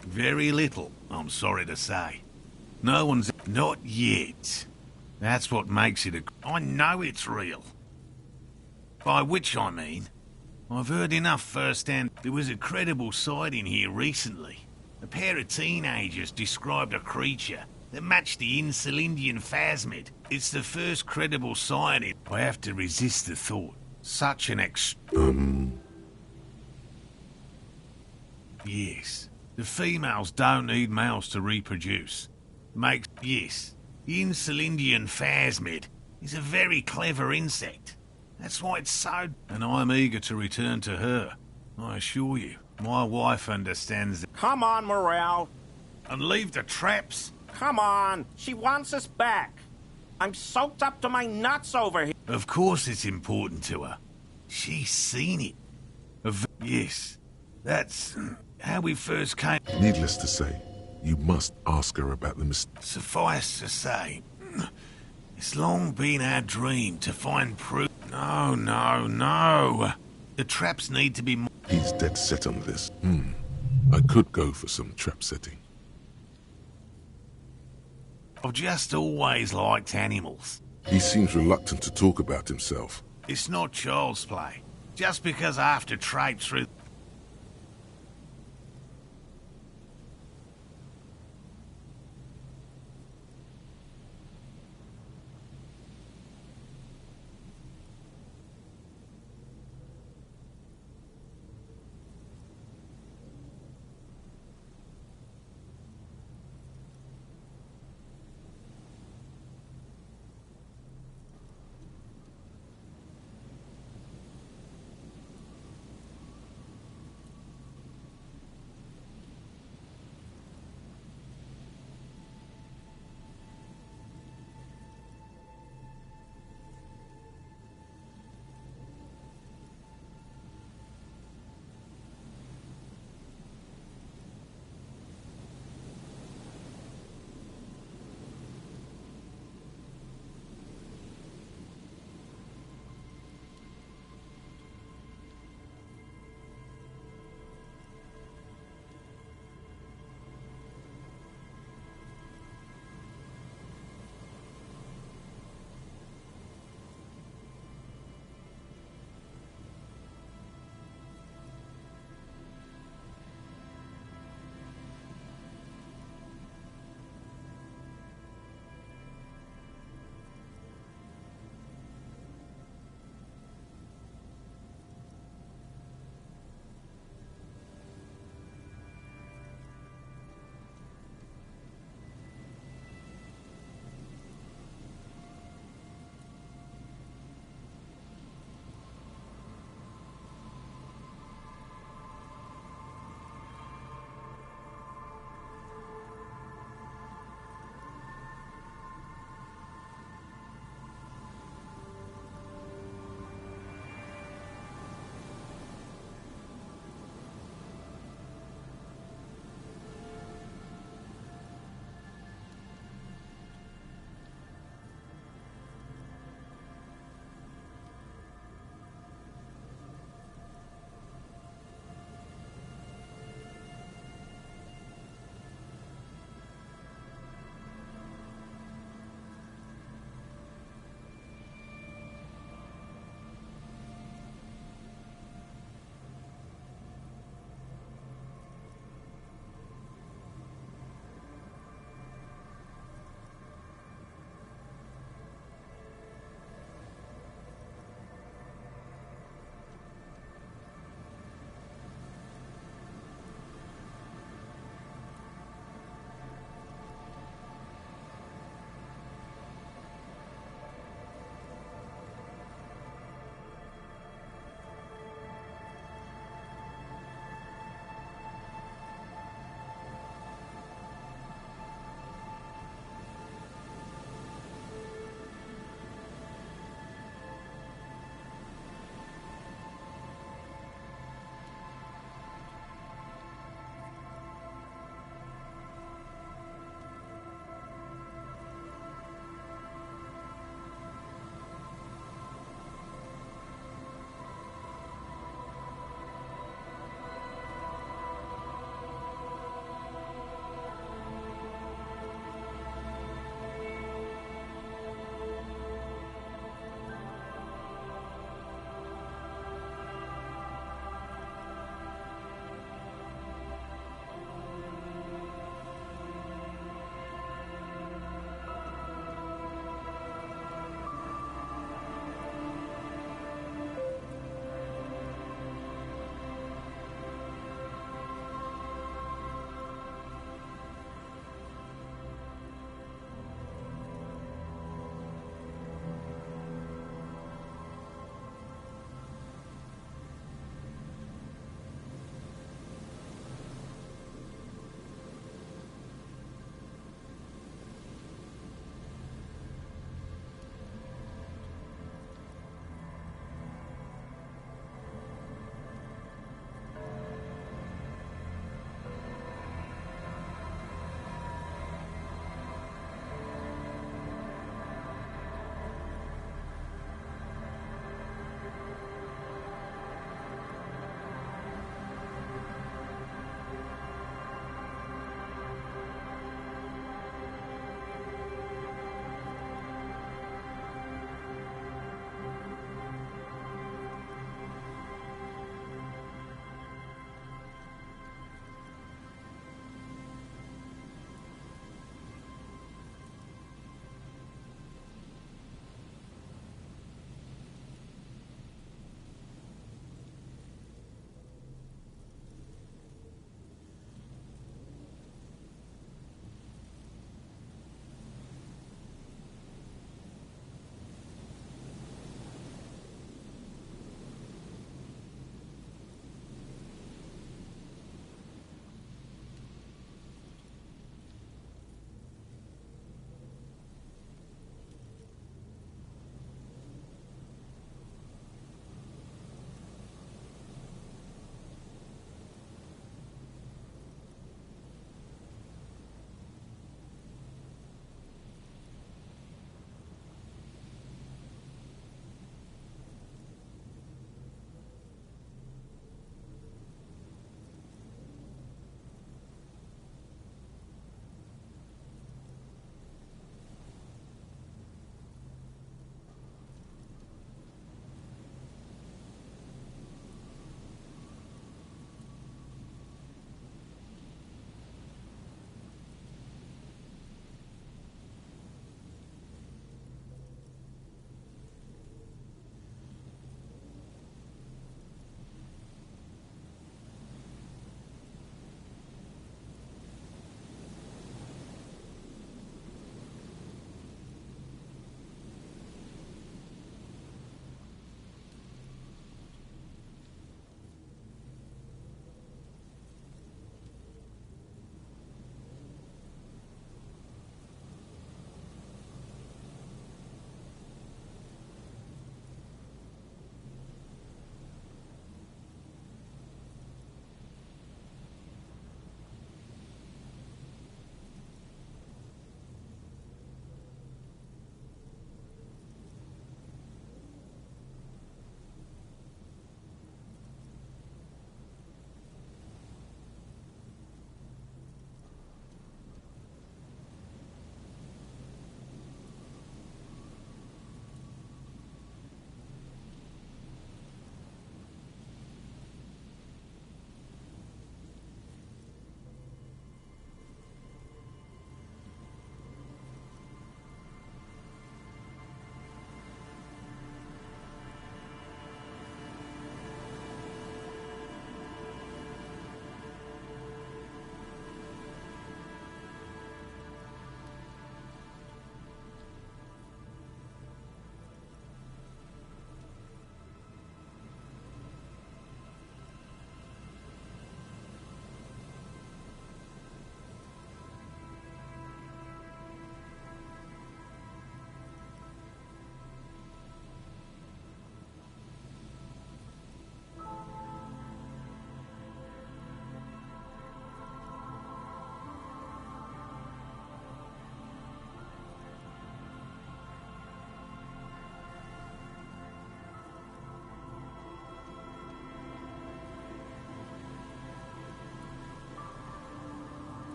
Very little, I'm sorry to say. No one's... Not yet. That's what makes it a... I know it's real. By which I mean, I've heard enough firsthand. There was a credible sighting here recently. A pair of teenagers described a creature that matched the Insulindian phasmid. It's the first credible sighting. I have to resist the thought. Such an Yes. The females don't need males to reproduce. Yes. The Insulindian phasmid is a very clever insect. That's why it's so... And I'm eager to return to her. I assure you. My wife understands that. Come on, Morel. And leave the traps. Come on. She wants us back. I'm soaked up to my nuts over here. Of course it's important to her. She's seen it. Yes. That's how we first came. Needless to say, you must ask her about the Suffice to say, it's long been our dream to find proof. No. The traps need to be more... He's dead set on this. I could go for some trap setting. I've just always liked animals. He seems reluctant to talk about himself. It's not child's play. Just because I have to traipse through...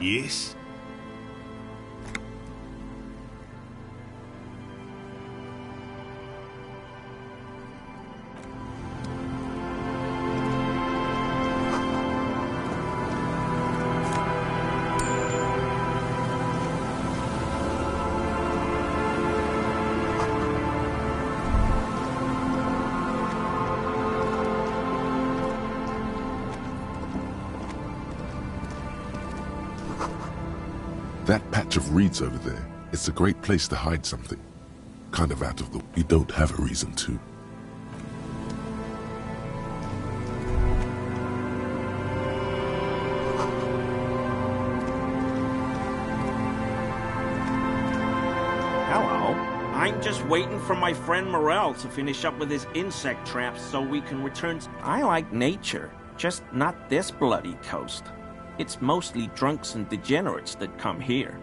Yes? That patch of reeds over there, it's a great place to hide something. Kind of out of the... You don't have a reason to. Hello. I'm just waiting for my friend Morel to finish up with his insect traps so we can return. I like nature, just not this bloody coast. It's mostly drunks and degenerates that come here.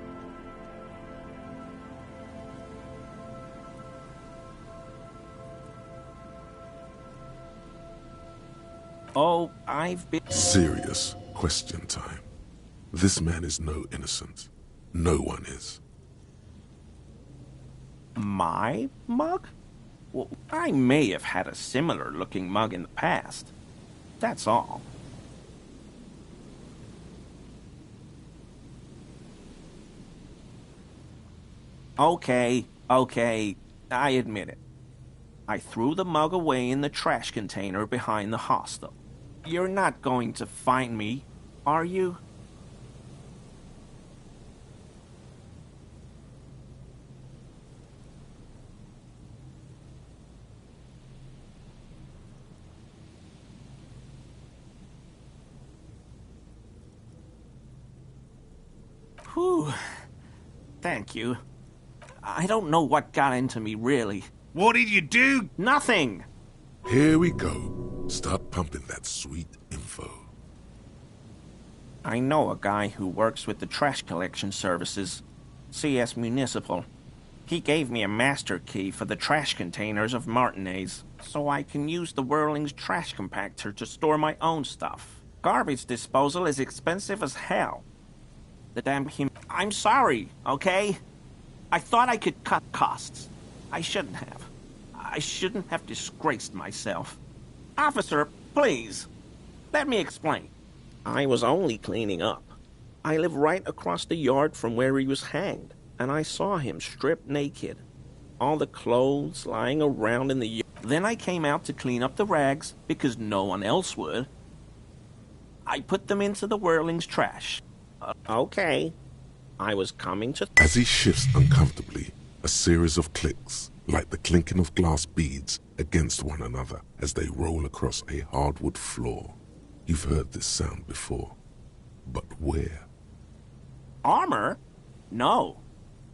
Oh, I've been... Serious question time. This man is no innocent. No one is. My mug? Well, I may have had a similar-looking mug in the past. That's all. Okay, I admit it. I threw the mug away in the trash container behind the hostel. You're not going to find me, are you? Whew. Thank you. I don't know what got into me, really. What did you do? Nothing! Here we go. Start pumping that sweet info. I know a guy who works with the trash collection services, CS Municipal. He gave me a master key for the trash containers of Martinez, so I can use the Whirling's trash compactor to store my own stuff. Garbage disposal is expensive as hell. The damn him... I'm sorry, okay? I thought I could cut costs. I shouldn't have. I shouldn't have disgraced myself. Officer, please, let me explain. I was only cleaning up. I live right across the yard from where he was hanged, and I saw him stripped naked. All the clothes lying around in the yard. Then I came out to clean up the rags, because no one else would. I put them into the Whirling's trash. Okay. I was coming to... As he shifts uncomfortably, a series of clicks, like the clinking of glass beads against one another as they roll across a hardwood floor. You've heard this sound before. But where? Armor? No.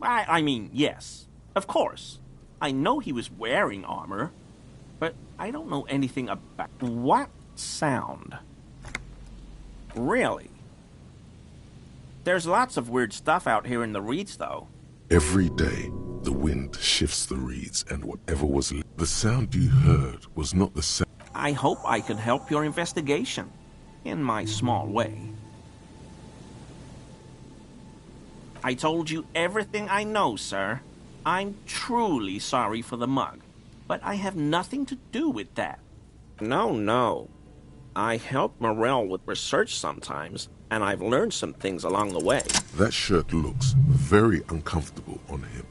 I mean, yes. Of course. I know he was wearing armor, but I don't know anything about... What sound? Really? There's lots of weird stuff out here in the reeds, though. Every day, the wind shifts the reeds, and whatever was... The sound you heard was not the sound... I hope I could help your investigation, in my small way. I told you everything I know, sir. I'm truly sorry for the mug, but I have nothing to do with that. No. I help Morel with research sometimes, and I've learned some things along the way. That shirt looks very uncomfortable on him.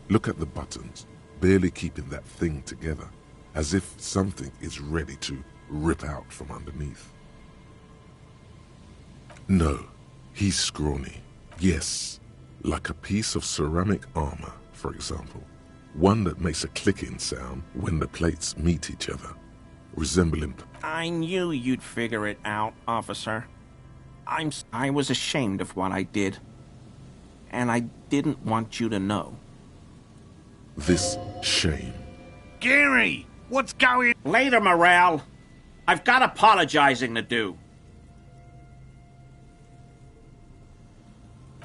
Look at the buttons, barely keeping that thing together, as if something is ready to rip out from underneath. No, he's scrawny. Yes, like a piece of ceramic armor, for example. One that makes a clicking sound when the plates meet each other, resembling... I knew you'd figure it out, officer. I was ashamed of what I did, and I didn't want you to know. This shame. Gary, what's going... Later, Morel. I've got apologizing to do.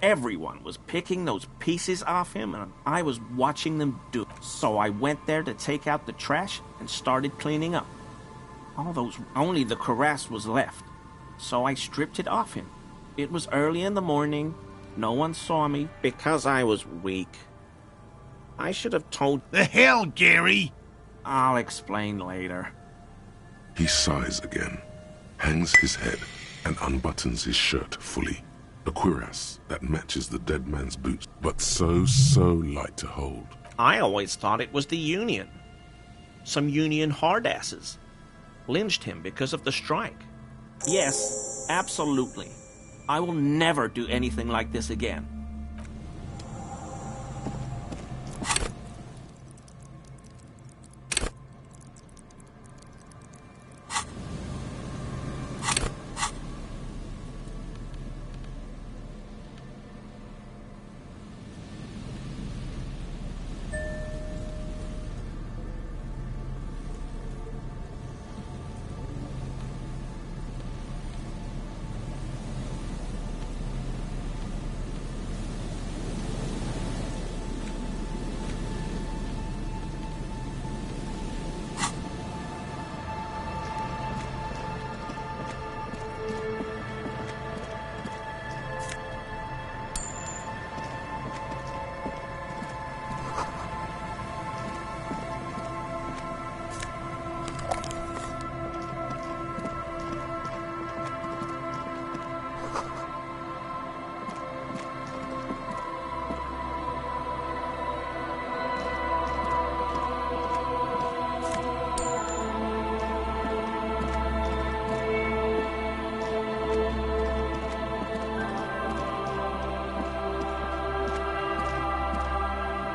Everyone was picking those pieces off him, and I was watching them do it. So I went there to take out the trash and started cleaning up. Only the cuirass was left, so I stripped it off him. It was early in the morning. No one saw me because I was weak. I should have told... The hell, Gary? I'll explain later. He sighs again, hangs his head, and unbuttons his shirt fully. A cuirass that matches the dead man's boots, but so light to hold. I always thought it was the Union. Some Union hardasses. Lynched him because of the strike. Yes, absolutely. I will never do anything like this again.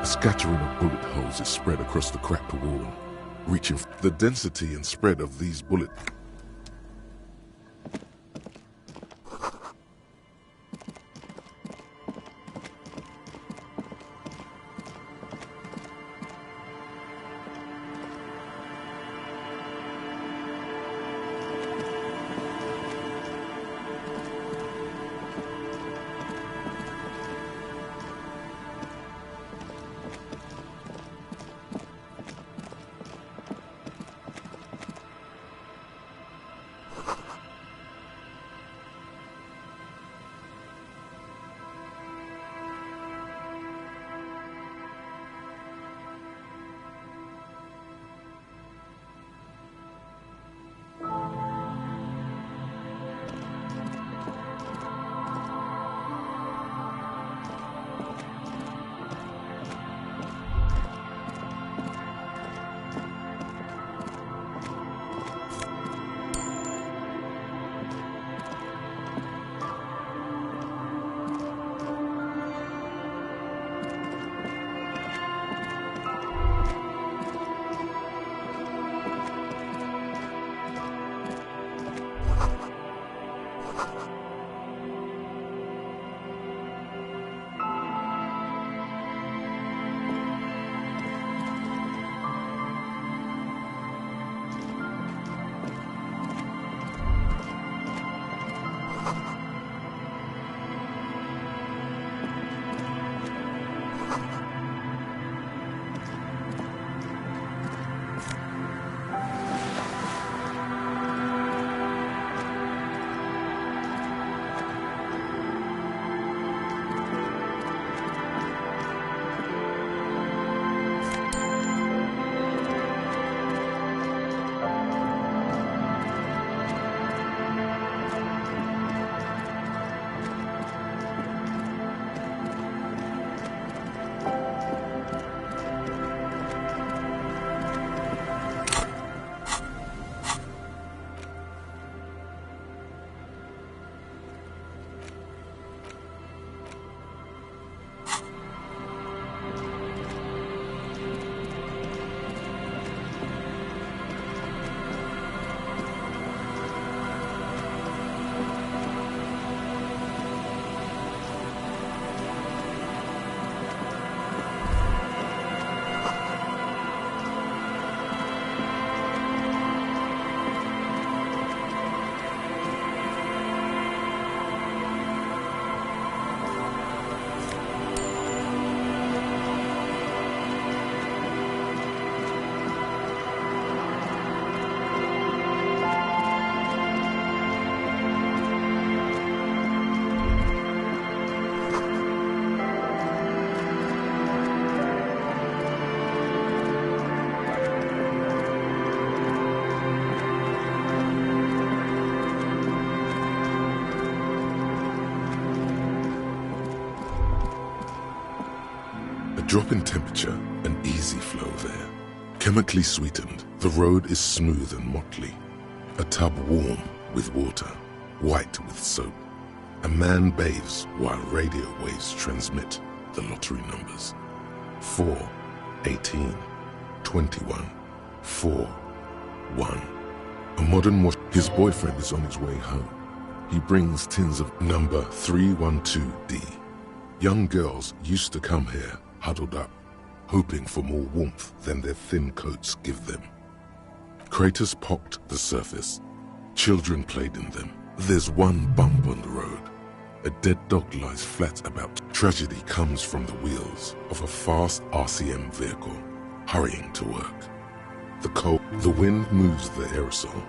A scattering of bullet holes is spread across the cracked wall, reaching the density and spread of these bullets. A drop in temperature, an easy flow there. Chemically sweetened, the road is smooth and motley. A tub warm with water, white with soap. A man bathes while radio waves transmit the lottery numbers. 4, 18, 21, 4, 1. A modern wash. His boyfriend is on his way home. He brings tins of number 312D. Young girls used to come here, huddled up, hoping for more warmth than their thin coats give them. Craters pocked the surface. Children played in them. There's one bump on the road. A dead dog lies flat about. Tragedy comes from the wheels of a fast RCM vehicle, hurrying to work. The wind moves the aerosol.